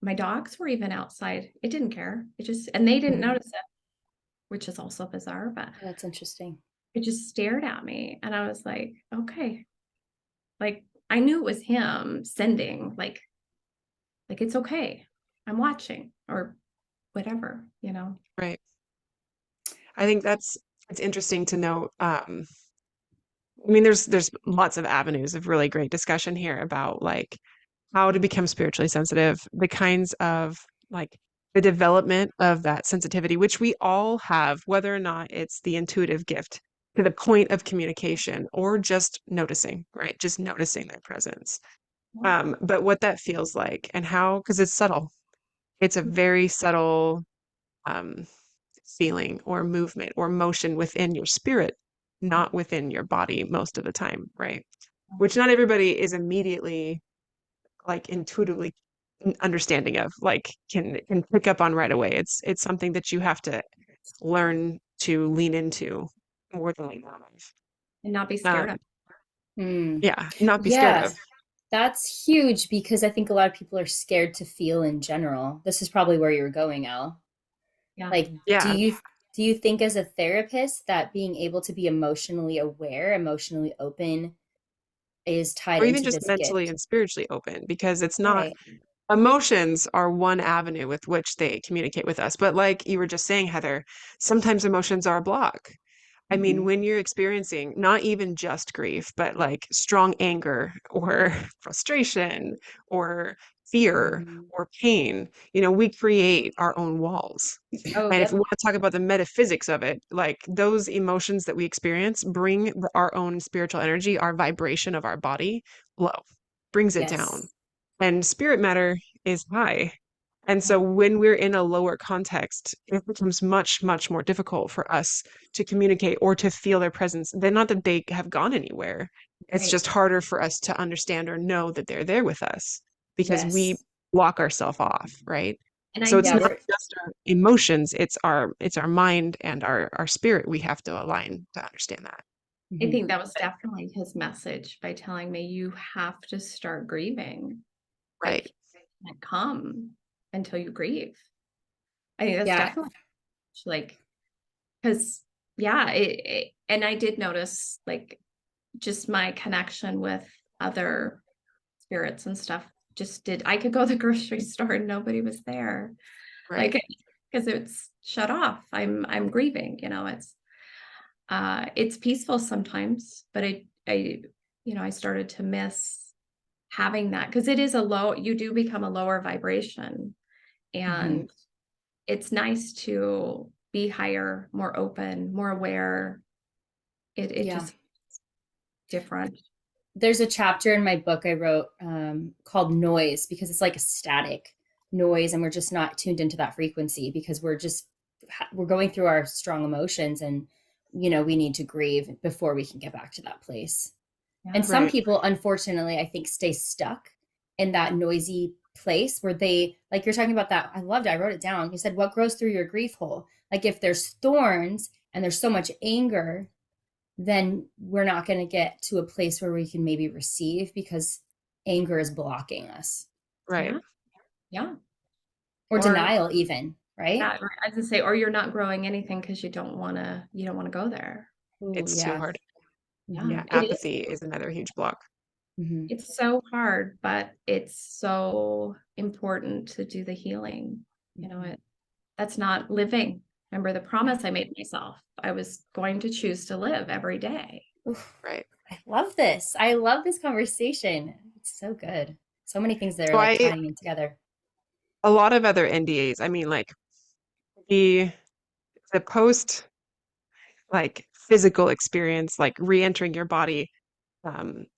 C: My dogs were even outside. It didn't care. And they didn't
A: Mhm.
C: notice it, which is also bizarre, but
B: That's interesting.
C: it just stared at me. And I was like, okay. Like, I knew it was him sending, like it's okay. I'm watching or whatever.
A: Right. I think it's interesting to note. I mean, there's lots of avenues of really great discussion here about like how to become spiritually sensitive, the kinds of like the development of that sensitivity, which we all have, whether or not it's the intuitive gift to the point of communication or just noticing, right? Just noticing their presence. But what that feels like and how, because it's subtle, it's a very subtle um, feeling or movement or motion within your spirit, not within your body most of the time, right? Which not everybody is immediately like intuitively understanding of, like can pick up on right away. It's something that you have to learn to lean into more than like
C: And not be
A: that.
C: scared of.
A: Yeah, not be scared
B: Yeah,
A: of.
B: that's huge because I think a lot of people are scared to feel in general. This is probably where you were going, Al.
C: Yeah.
B: Like, do
A: Yeah,
B: you think as a therapist that being able to be emotionally aware, emotionally open is tied
A: or even
B: into
A: just
B: this
A: mentally
B: gift?
A: and spiritually open, because it's not
B: Right.
A: emotions are one avenue with which they communicate with us. But like you were just saying, Heather, sometimes emotions are a block. I mean,
B: Mm-hmm.
A: when you're experiencing not even just grief, but like strong anger or frustration or fear
B: Mm-hmm.
A: or pain, we create our own walls.
C: Oh,
A: And if
C: yep.
A: we want to talk about the metaphysics of it, like those emotions that we experience bring our own spiritual energy, our vibration of our body low, brings it down.
B: Yes.
A: And spirit matter is high. And
C: Yeah.
A: so when we're in a lower context, it becomes much, much more difficult for us to communicate or to feel their presence. They're not that they have gone anywhere. It's
C: Right.
A: just harder for us to understand or know that they're there with us because we
B: Yes.
A: block ourselves off, right?
C: And I
A: So it's
B: Yeah.
A: not
C: did.
A: just our emotions, it's our mind and our spirit we have to align to understand that.
C: I
B: Mm-hmm.
C: think that was definitely his message by telling me you have to start grieving. Like,
A: Right.
C: you can't come until you grieve. I think that's
B: Yeah.
C: definitely like, because yeah, and I did notice, like, just my connection with other spirits and stuff. I could go to the grocery store and nobody was there,
A: Right.
C: like, because it's shut off. I'm grieving. It's peaceful sometimes, but I started to miss having that, because it is you do become a lower vibration.
B: Mm-hmm.
C: And it's nice to be higher, more open, more aware. It
B: Yeah.
C: just different.
B: There's a chapter in my book I wrote called Noise, because it's like a static noise and we're just not tuned into that frequency because we're going through our strong emotions, and we need to grieve before we can get back to that place.
C: Yeah.
B: And some
A: Right.
B: people, unfortunately, I think stay stuck in that noisy place where they, like you're talking about that. I loved it. I wrote it down. You said, what grows through your grief hole? Like if there's thorns and there's so much anger, then we're not going to get to a place where we can maybe receive because anger is blocking us.
A: Right.
C: Yeah.
B: Or
C: Or
B: denial even, right?
C: yeah, I was gonna say, or you're not growing anything because you don't want to go there.
B: Ooh,
A: It's too
B: yeah.
A: hard.
C: Yeah.
B: Mhm.
A: Yeah.
C: It is.
A: Apathy is another huge block.
B: Mhm.
C: It's so hard, but it's so important to do the healing. That's not living. Remember the promise I made myself. I was going to choose to live every day.
B: Oof.
A: Right.
B: I love this. I love this conversation. It's so good. So many things that are
A: So
B: like tying in together.
A: a lot of other NDAs, I mean, like the post like physical experience, like re-entering your body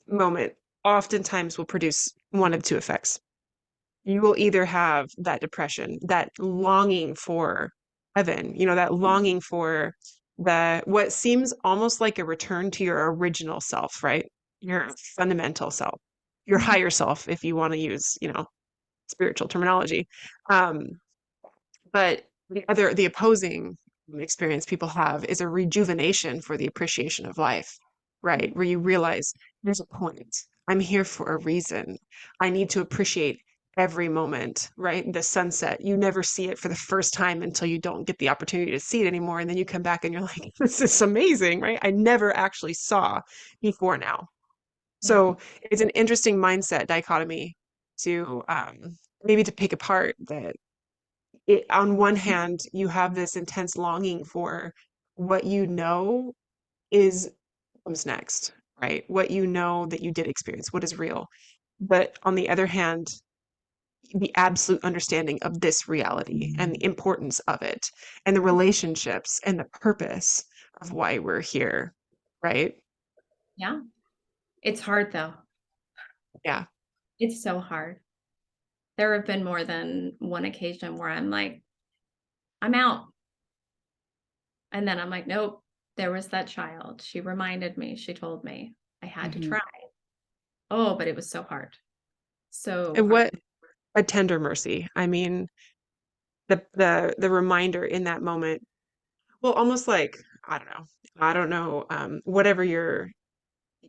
A: moment, oftentimes will produce one of two effects. You will either have that depression, that longing for heaven, that longing for what seems almost like a return to your original self, right? Your fundamental self, your
C: Mhm.
A: higher self, if you want to use, spiritual terminology. Um, but the opposing experience people have is a rejuvenation for the appreciation of life, right? Where you realize there's a point. I'm here for a reason. I need to appreciate every moment, right? The sunset, you never see it for the first time until you don't get the opportunity to see it anymore. And then you come back and you're like, this is amazing, right? I never actually saw before now.
C: Yeah.
A: So it's an interesting mindset dichotomy to maybe to pick apart that on one hand, you have this intense longing for what you know is comes next, right? What you know that you did experience, what is real. But on the other hand, the absolute understanding of this reality and the importance of it and the relationships and the purpose of why we're here, right?
C: Yeah. It's hard though.
A: Yeah.
C: It's so hard. There have been more than one occasion where I'm like, I'm out. And then I'm like, nope, there was that child. She reminded me, she told me I had to
B: Mhm.
C: try. Oh, but it was so hard. So
A: And
C: hard.
A: what a tender mercy. I mean, the reminder in that moment, well, almost like, I don't know, whatever your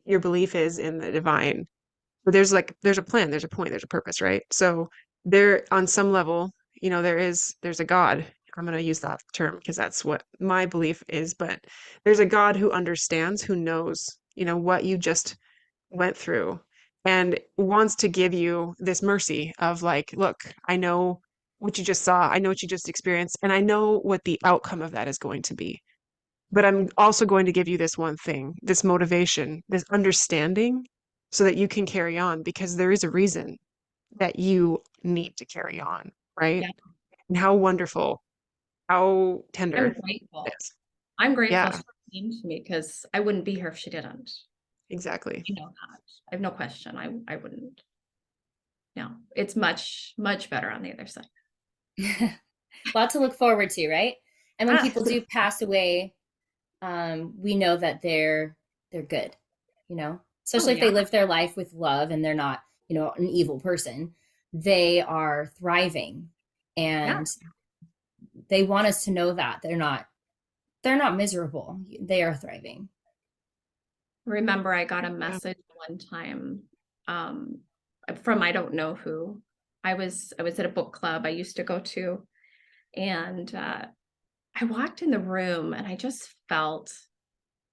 A: belief is in the divine. But there's a plan, there's a point, there's a purpose, right? So there on some level, there's a God. I'm going to use that term because that's what my belief is, but there's a God who understands, who knows, what you just went through and wants to give you this mercy of like, look, I know what you just saw, I know what you just experienced, and I know what the outcome of that is going to be. But I'm also going to give you this one thing, this motivation, this understanding, so that you can carry on because there is a reason that you need to carry on, right?
C: Yeah.
A: And how wonderful, how
C: I'm
A: tender it
C: grateful.
A: is.
C: I'm grateful
A: Yeah,
C: she came to me because I wouldn't be here if she didn't.
A: exactly.
C: You know that. I have no question. I wouldn't. No, it's much, much better on the other side.
B: A lot to look forward to, right? And when
C: Ah,
B: people do pass away, we know that they're good,
C: oh
B: especially if
C: yeah.
B: they live their life with love and they're not, an evil person. They are thriving,
C: Yeah.
B: and they want us to know that they're not miserable. They are thriving.
C: Remember, I got a
A: Yeah.
C: message one time um, from I don't know who. I was at a book club I used to go to, and I walked in the room and I just felt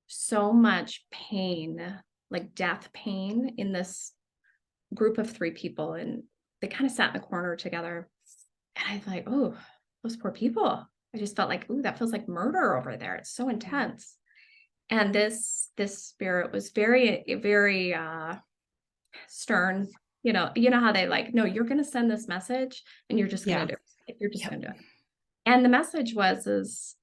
C: so much pain, like death pain, in this group of three people, and they kind of sat in the corner together. And I was like, oh, those poor people. I just felt like, ooh, that feels like murder over there. It's so intense. And this spirit was very, very stern. You know how they like, no, you're gonna send this message and you're just
A: Yeah.
C: gonna do it. You're just
B: Yep.
C: gonna do it. And the message is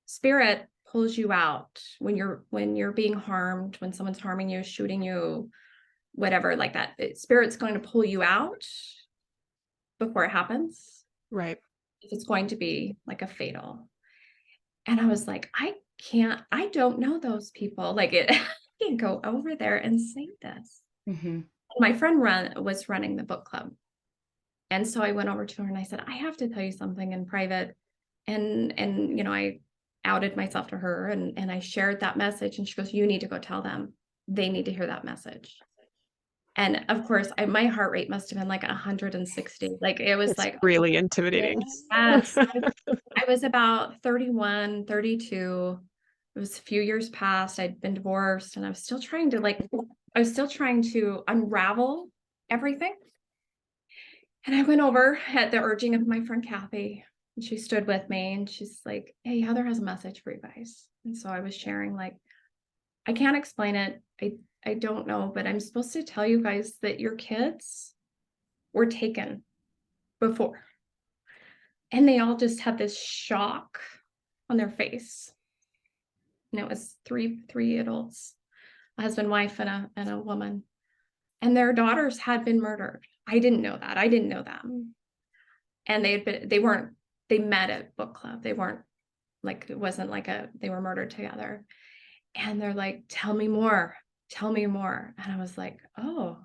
C: spirit pulls you out when you're being harmed, when someone's harming you, shooting you, whatever, like that. Spirit's going to pull you out before it happens.
A: Right.
C: If it's going to be like a fatal. And I was like, I don't know those people. Like I can't go over there and say this.
B: Mm-hmm.
C: My friend was running the book club. And so I went over to her and I said, I have to tell you something in private. And I outed myself to her and I shared that message. And she goes, you need to go tell them. They need to hear that message. And of course, my heart rate must have been like 160. Like it was
A: It's
C: like
A: really intimidating.
C: yes. I was about 31, 32. It was a few years past. I'd been divorced and I was still trying to unravel everything. And I went over at the urging of my friend Kathy, and she stood with me and she's like, hey, Heather has a message for you guys. And so I was sharing, like, I can't explain it. I don't know, but I'm supposed to tell you guys that your kids were taken before. And they all just had this shock on their face. And it was three adults, a husband, wife, and a woman. And their daughters had been murdered. I didn't know that. I didn't know them. And they met at book club. They weren't like, it wasn't like they were murdered together. And they're like, tell me more. And I was like, oh,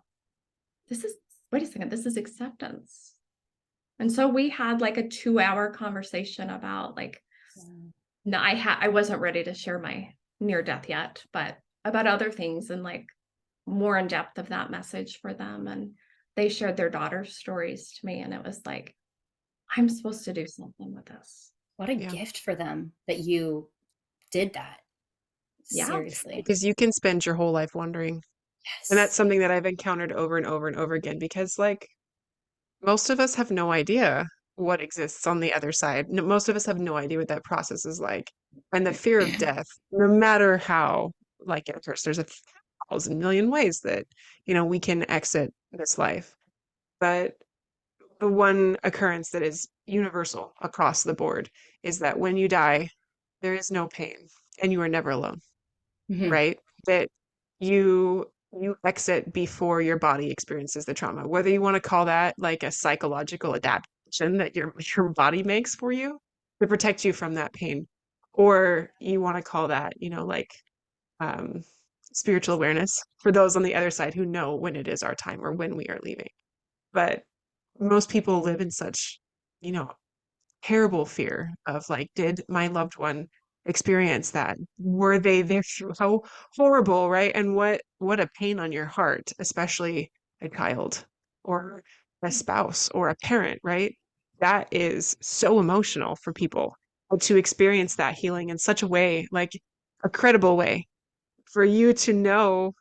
C: wait a second, this is acceptance. And so we had like a 2-hour conversation about like, no, I wasn't ready to share my near death yet, but about other things and like more in depth of that message for them. And they shared their daughter's stories to me. And it was like, I'm supposed to do something with this.
B: What a gift for them that you did that.
C: Yeah.
B: Seriously.
A: Because you can spend your whole life wondering.
B: Yes.
A: And that's something that I've encountered over and over and over again, because like most of us have no idea what exists on the other side. Most of us have no idea what that process is like. And the fear of death, no matter how, like at first, there's 1,000 million ways that, we can exit this life. But the one occurrence that is universal across the board is that when you die, there is no pain and you are never alone,
B: Mm-hmm.
A: right? That you exit before your body experiences the trauma, whether you want to call that like a psychological adaptation that your body makes for you to protect you from that pain, or you want to call that, like um, spiritual awareness for those on the other side who know when it is our time or when we are leaving. But most people live in such, terrible fear of like, did my loved one experience that? Were they there? How horrible, right? And what a pain on your heart, especially a child or a spouse or a parent, right? That is so emotional for people. But to experience that healing in such a way, like a credible way, for you to know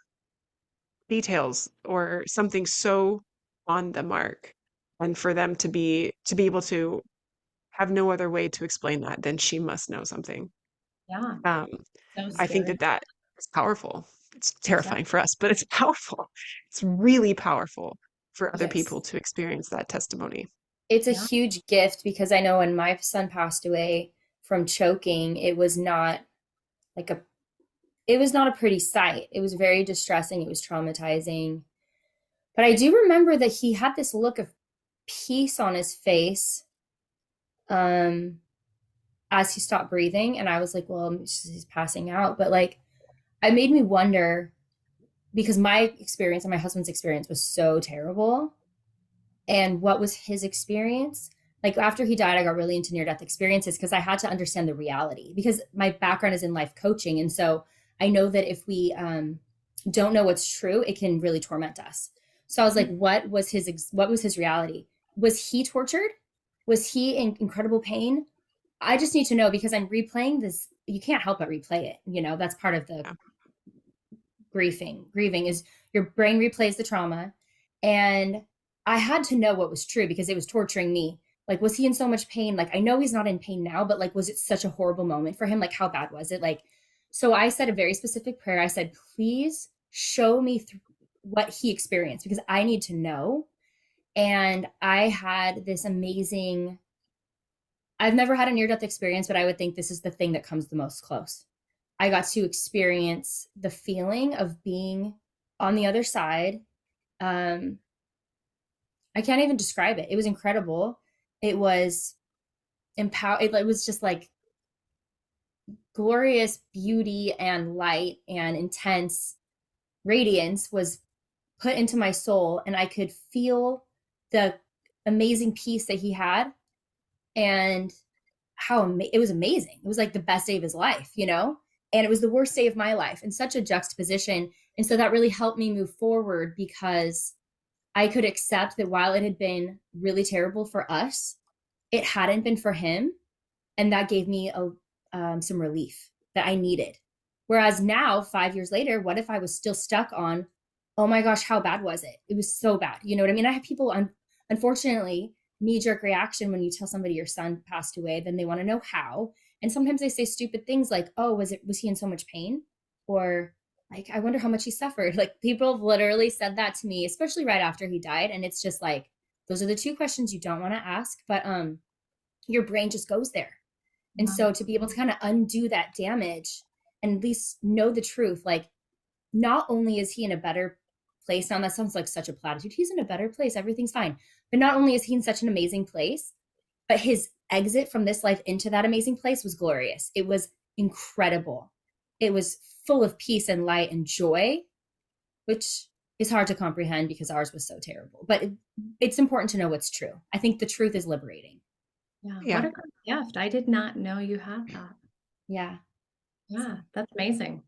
A: details or something so on the mark, and for them to be able to have no other way to explain that than she must know something.
C: Yeah.
A: Um,
C: So
A: I think
C: scary.
A: that is powerful. It's terrifying for us, but it's powerful. It's really powerful for other people
B: Yes.
A: to experience that testimony.
B: It's a
C: Yeah.
B: huge gift because I know when my son passed away from choking, it was not a pretty sight. It was very distressing. It was traumatizing. But I do remember that he had this look of peace on his face as he stopped breathing. And I was like, well, he's passing out. But like, it made me wonder because my experience and my husband's experience was so terrible. And what was his experience? Like after he died, I got really into near-death experiences because I had to understand the reality because my background is in life coaching. And so I know that if we don't know what's true, it can really torment us. So I was like, what was his reality? Was he tortured? Was he in incredible pain? I just need to know because I'm replaying this. You can't help but replay it. That's part of the grieving. Grieving is your brain replays the trauma. And I had to know what was true because it was torturing me. Like, was he in so much pain? Like, I know he's not in pain now, but like, was it such a horrible moment for him? Like, how bad was it? Like, so I said a very specific prayer. I said, please show me what he experienced because I need to know. And I had this amazing I've never had a near-death experience, but I would think this is the thing that comes the most close. I got to experience the feeling of being on the other side. I can't even describe it. It was incredible. It was it was just like glorious beauty and light and intense radiance was put into my soul, and I could feel the amazing peace that he had, and it was amazing. It was like the best day of his life, you know? And it was the worst day of my life, and such a juxtaposition. And so that really helped me move forward, because I could accept that while it had been really terrible for us, it hadn't been for him. And that gave me some relief that I needed. Whereas now, 5 years later, what if I was still stuck on, oh my gosh, how bad was it? It was so bad. You know what I mean? I have people, unfortunately, knee-jerk reaction when you tell somebody your son passed away, then they want to know how. And sometimes they say stupid things like, oh, was he in so much pain? Or like, I wonder how much he suffered. Like, people have literally said that to me, especially right after he died. And it's just like, those are the two questions you don't want to ask, but your brain just goes there. And so to be able to kind of undo that damage and at least know the truth, like, not only is he in a better place now, that sounds like such a platitude, he's in a better place, everything's fine. But not only is he in such an amazing place, but his exit from this life into that amazing place was glorious. It was incredible. It was full of peace and light and joy, which is hard to comprehend because ours was so terrible. But it's important to know what's true. I think the truth is liberating.
C: Yeah. What a great gift. I did not know you had that.
B: Yeah.
C: Yeah, that's amazing.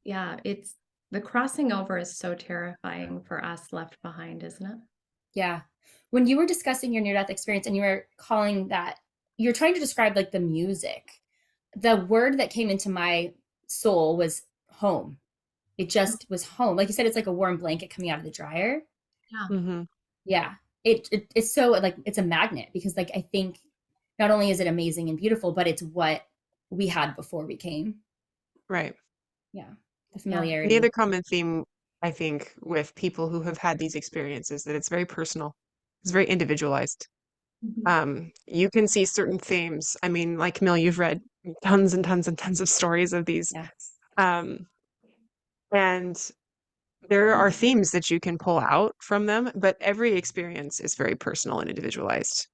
B: Yeah.
C: It's the crossing over is so terrifying for us left behind, isn't it?
B: Yeah. When you were discussing your near-death experience and you were you're trying to describe like the music, the word that came into my soul was home. It just was home. Like you said, it's like a warm blanket coming out of the dryer.
C: Yeah.
A: Mm-hmm.
B: Yeah. It's so like, it's a magnet, because like, I think not only is it amazing and beautiful, but it's what we had before we came.
A: Right.
B: Yeah. The familiarity.
A: The other common theme, I think, with people who have had these experiences, that it's very personal. It's very individualized. You can see certain themes. I mean, like Mill, you've read tons and tons and tons of stories of these.
B: Yeah.
A: And there are themes that you can pull out from them, but every experience is very personal and individualized.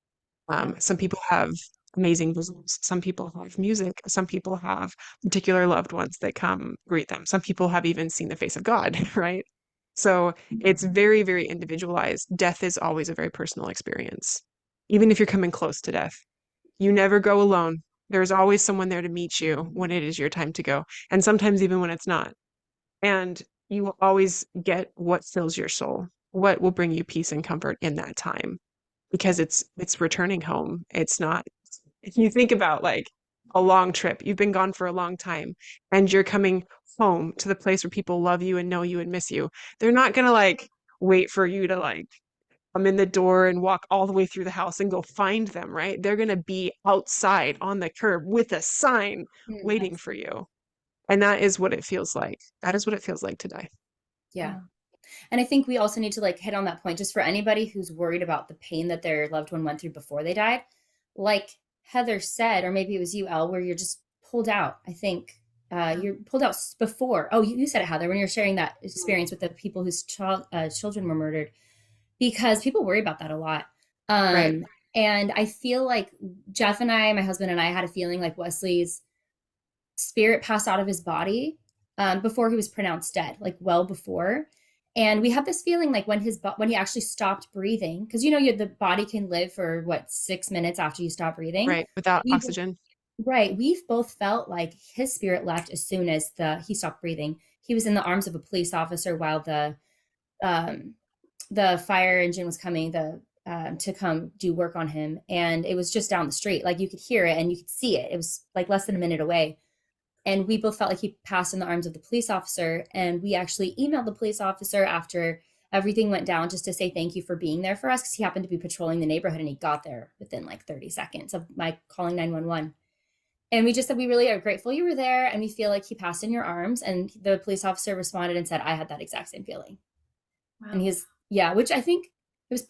A: Some people have amazing visuals. Some people have music. Some people have particular loved ones that come greet them. Some people have even seen the face of God, right? So it's very, very individualized. Death is always a very personal experience. Even if you're coming close to death, you never go alone. There's always someone there to meet you when it is your time to go, and sometimes even when it's not. And you will always get what fills your soul, what will bring you peace and comfort in that time, because it's returning home. It's not, if you think about like a long trip, you've been gone for a long time and you're coming home to the place where people love you and know you and miss you. They're not going to like wait for you to like come in the door and walk all the way through the house and go find them, right? They're going to be outside on the curb with a sign waiting for you. And that is what it feels like. That is what it feels like to die.
B: Yeah. And I think we also need to like hit on that point, just for anybody who's worried about the pain that their loved one went through before they died. Like Heather said, or maybe it was you, Elle, where you're just pulled out. I think you're pulled out before. Oh, you said it, Heather, when you're sharing that experience with the people whose children were murdered, because people worry about that a lot.
A: Right.
B: And I feel like Jeff and I, my husband and I, had a feeling like Wesley's spirit passed out of his body before he was pronounced dead, like well before. And we had this feeling like when he actually stopped breathing, because the body can live for what, 6 minutes after you stop breathing,
A: right, without oxygen.
B: Right. We've both felt like his spirit left as soon as he stopped breathing. He was in the arms of a police officer while the fire engine was coming to come do work on him, and it was just down the street. Like, you could hear it and you could see it. It was like less than a minute away. And we both felt like he passed in the arms of the police officer. And we actually emailed the police officer after everything went down, just to say thank you for being there for us, because he happened to be patrolling the neighborhood and he got there within like 30 seconds of my calling 911. And we just said, we really are grateful you were there, and we feel like he passed in your arms. And the police officer responded and said, I had that exact same feeling. Wow. And which I think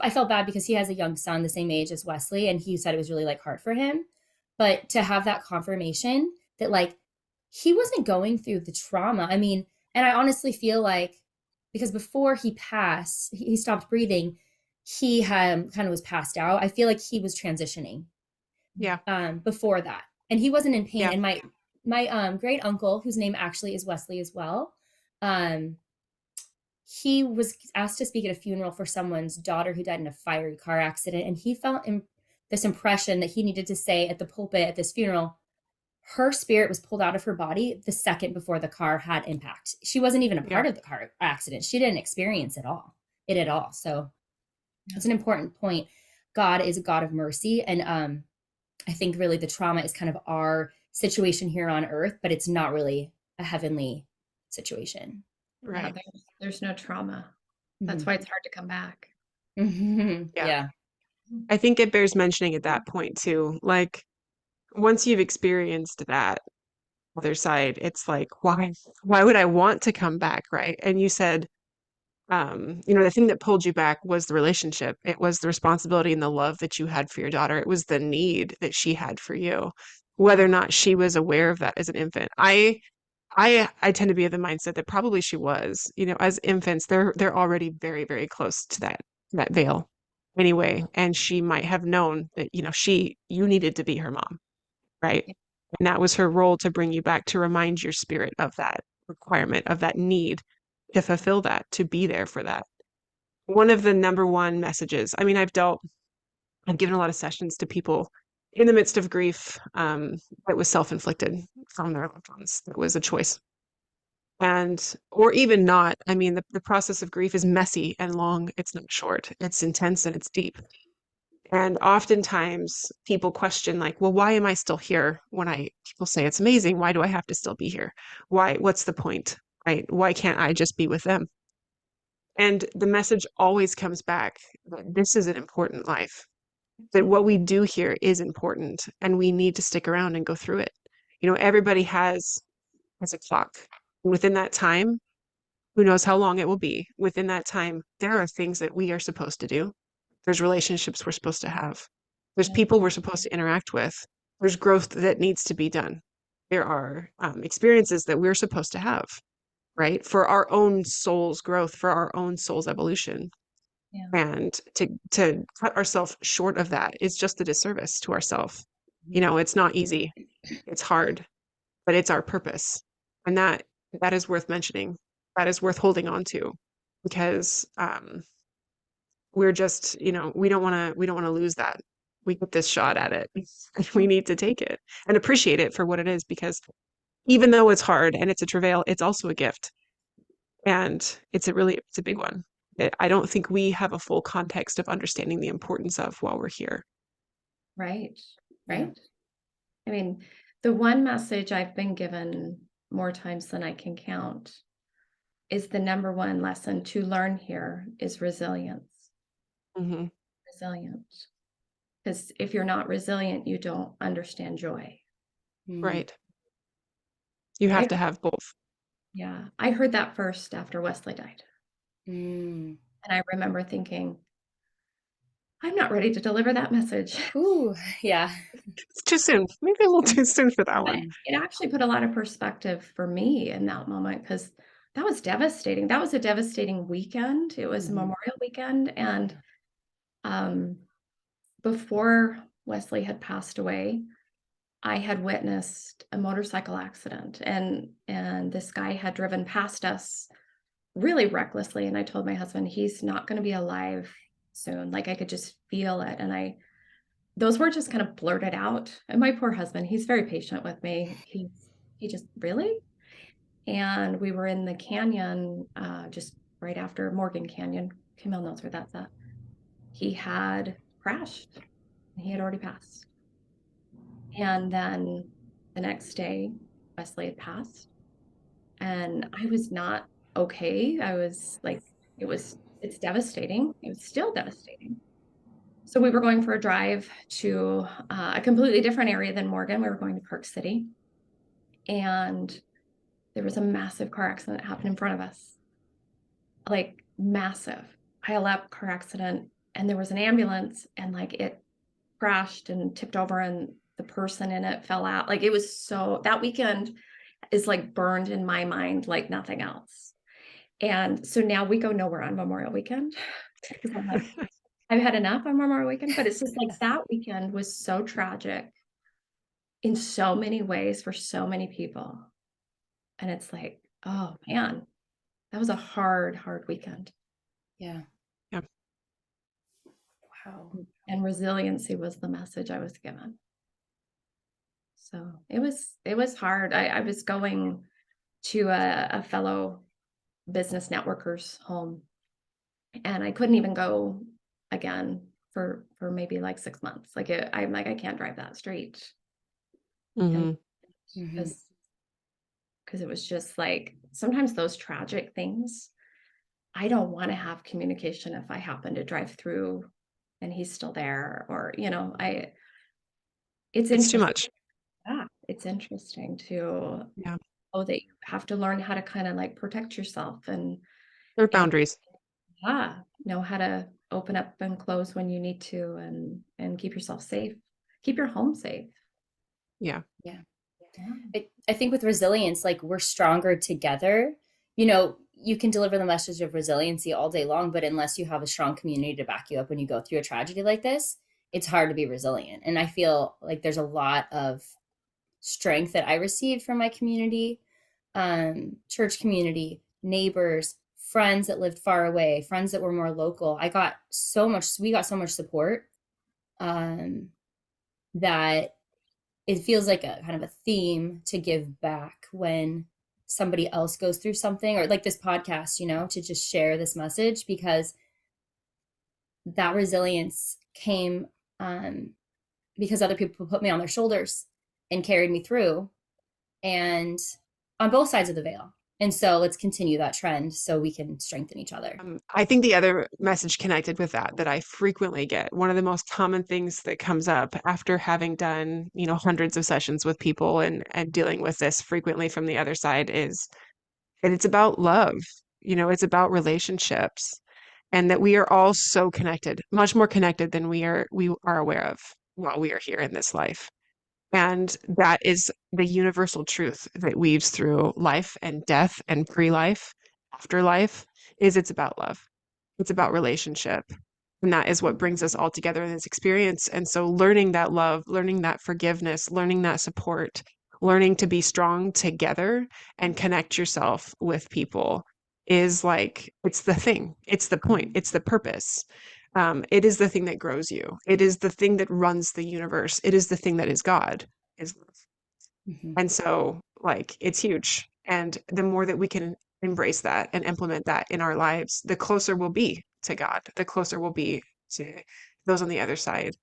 B: I felt bad because he has a young son the same age as Wesley, and he said it was really like hard for him. But to have that confirmation that like he wasn't going through the trauma. I mean, and I honestly feel like because before he passed, he stopped breathing, he had kind of was passed out. I feel like he was transitioning
A: Yeah.
B: before that. And he wasn't in pain.
A: Yeah.
B: And my great uncle, whose name actually is Wesley as well, um, he was asked to speak at a funeral for someone's daughter who died in a fiery car accident. And he felt this impression that he needed to say at the pulpit at this funeral, her spirit was pulled out of her body the second before the car had impact. She wasn't even a part of the car accident. She didn't experience it at all. So it's an important point. God is a God of mercy. And I think really the trauma is kind of our situation here on earth, but it's not really a heavenly situation.
A: Right.
C: Yeah, there's no trauma. That's why it's hard to come back.
B: Yeah.
A: I think it bears mentioning at that point too. Like once you've experienced that other side, it's like, why would I want to come back? Right. And you said, the thing that pulled you back was the relationship. It was the responsibility and the love that you had for your daughter. It was the need that she had for you, whether or not she was aware of that as an infant. I tend to be of the mindset that probably she was, as infants, they're already very, very close to that veil anyway. And she might have known that, you needed to be her mom, right? And that was her role to bring you back, to remind your spirit of that requirement, of that need to fulfill that, to be there for that. One of the number one messages, I mean, I've given a lot of sessions to people in the midst of grief that was self-inflicted from their loved ones. It was a choice. Or even not. I mean, the process of grief is messy and long. It's not short. It's intense and it's deep. And oftentimes people question like, well, why am I still here when people say it's amazing? Why do I have to still be here? What's the point, right? Why can't I just be with them? And the message always comes back that this is an important life, that what we do here is important and we need to stick around and go through it. Everybody has a clock. Within that time, who knows how long it will be? Within that time, there are things that we are supposed to do. There's relationships we're supposed to have. There's people we're supposed to interact with. There's growth that needs to be done. There are experiences that we're supposed to have, right? For our own soul's growth, for our own soul's evolution.
C: Yeah.
A: And to cut ourselves short of that is just a disservice to ourselves. It's not easy. It's hard, but it's our purpose. And that is worth mentioning. That is worth holding on to, because we're just, we don't want to lose that. We get this shot at it. We need to take it and appreciate it for what it is, because even though it's hard and it's a travail, it's also a gift. And it's a big one. I don't think we have a full context of understanding the importance of while we're here.
C: Right. Right. I mean, the one message I've been given more times than I can count is the number one lesson to learn here is resilience.
A: Mm-hmm.
C: Resilience. Because if you're not resilient, you don't understand joy.
A: Right. You have to have both.
C: Yeah. I heard that first after Wesley died.
B: Mm.
C: And I remember thinking, I'm not ready to deliver that message.
B: Ooh, yeah.
A: It's too soon. Maybe a little too soon for that one.
C: It actually put a lot of perspective for me in that moment, because that was devastating. That was a devastating weekend. It was a Memorial weekend. And before Wesley had passed away, I had witnessed a motorcycle accident, and this guy had driven past us really recklessly. And I told my husband, he's not going to be alive soon. Like I could just feel it. And those words just kind of blurted out. And my poor husband, he's very patient with me. He just, really? And we were in the canyon, just right after Morgan Canyon. Camille knows where that's at. He had crashed. He had already passed. And then the next day, Wesley had passed. And I was not okay. I was like, it's devastating. It was still devastating. So we were going for a drive to a completely different area than Morgan. We were going to Park City. And there was a massive car accident that happened in front of us. Like massive pile-up car accident. and there was an ambulance, and like it crashed and tipped over, and the person in it fell out. Like, it was so, that weekend is like burned in my mind like nothing else. And so now we go nowhere on Memorial Weekend because I'm like, I've had enough on Memorial Weekend. But it's just like that weekend was so tragic in so many ways for so many people. And it's like, oh man, that was a hard weekend.
B: Yeah.
A: Yeah.
B: Wow.
C: And resiliency was the message I was given. So it was hard. I was going to a fellow business networker's home, and I couldn't even go again for maybe like 6 months. Like I'm like, I can't drive that street.
A: Mhm.
C: Because it was just like, sometimes those tragic things, I don't want to have communication if I happen to drive through and he's still there, or it's
A: It's too
C: interesting.
A: much.
C: Yeah, it's interesting to
A: Yeah.
C: know that you have to learn how to kind of like protect yourself and
A: There are boundaries.
C: know how to open up and close when you need to, and keep yourself safe, keep your home safe.
A: Yeah.
B: Yeah. I think with resilience, like, we're stronger together. You know, you can deliver the message of resiliency all day long, but unless you have a strong community to back you up when you go through a tragedy like this, it's hard to be resilient. And I feel like there's a lot of strength that I received from my community, church community, neighbors, friends that lived far away, friends that were more local. We got so much support, that it feels like a kind of a theme to give back when somebody else goes through something, or like this podcast, to just share this message, because that resilience came, because other people put me on their shoulders and carried me through, and on both sides of the veil. And so let's continue that trend so we can strengthen each other.
A: I think the other message connected with that I frequently get, one of the most common things that comes up after having done, hundreds of sessions with people and dealing with this frequently from the other side, is that it's about love. It's about relationships, and that we are all so connected, much more connected than we are aware of while we are here in this life. And that is the universal truth that weaves through life and death and pre-life, afterlife, is it's about love. It's about relationship. And that is what brings us all together in this experience. And so learning that love, learning that forgiveness, learning that support, learning to be strong together and connect yourself with people is like, it's the thing, it's the point, it's the purpose. It is the thing that grows you. It is the thing that runs the universe. It is the thing that is God, is love.
B: Mm-hmm.
A: And so, like, it's huge. And the more that we can embrace that and implement that in our lives, the closer we'll be to God, the closer we'll be to those on the other side,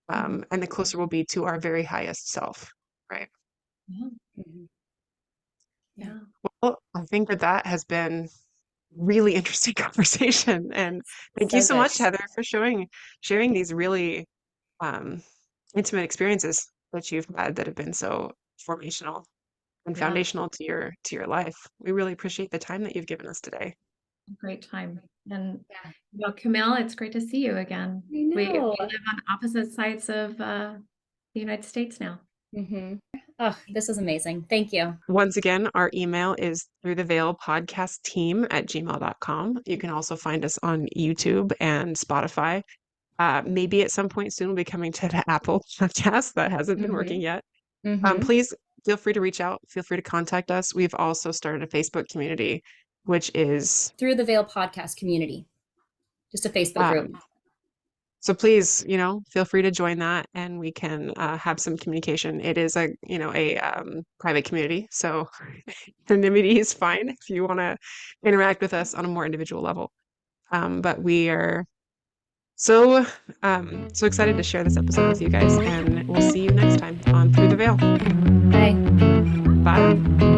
A: and the closer we'll be to our very highest self, right?
C: Yeah.
B: Mm-hmm.
C: Yeah.
A: Well, I think that has been really interesting conversation. And thank you so
B: good.
A: much, Heather, for sharing these really intimate experiences that you've had that have been so formational and foundational to your life. We really appreciate the time that you've given us today.
C: Great time. And Camille, it's great to see you again.
B: I know.
C: We live on opposite sides of the United States now.
B: Mm-hmm. Oh, this is amazing. Thank you.
A: Once again, our email is throughtheveilpodcastteam@gmail.com. You can also find us on YouTube and Spotify. Maybe at some point soon we'll be coming to the Apple podcast. That hasn't been working yet. Please feel free to reach out. Feel free to contact us. We've also started a Facebook community, which is
B: Through the Veil Podcast Community, just a Facebook group.
A: So please, feel free to join that, and we can have some communication. It is a private community, so anonymity is fine if you want to interact with us on a more individual level. But we are so excited to share this episode with you guys, and we'll see you next time on Through the Veil.
B: Bye.
A: Bye.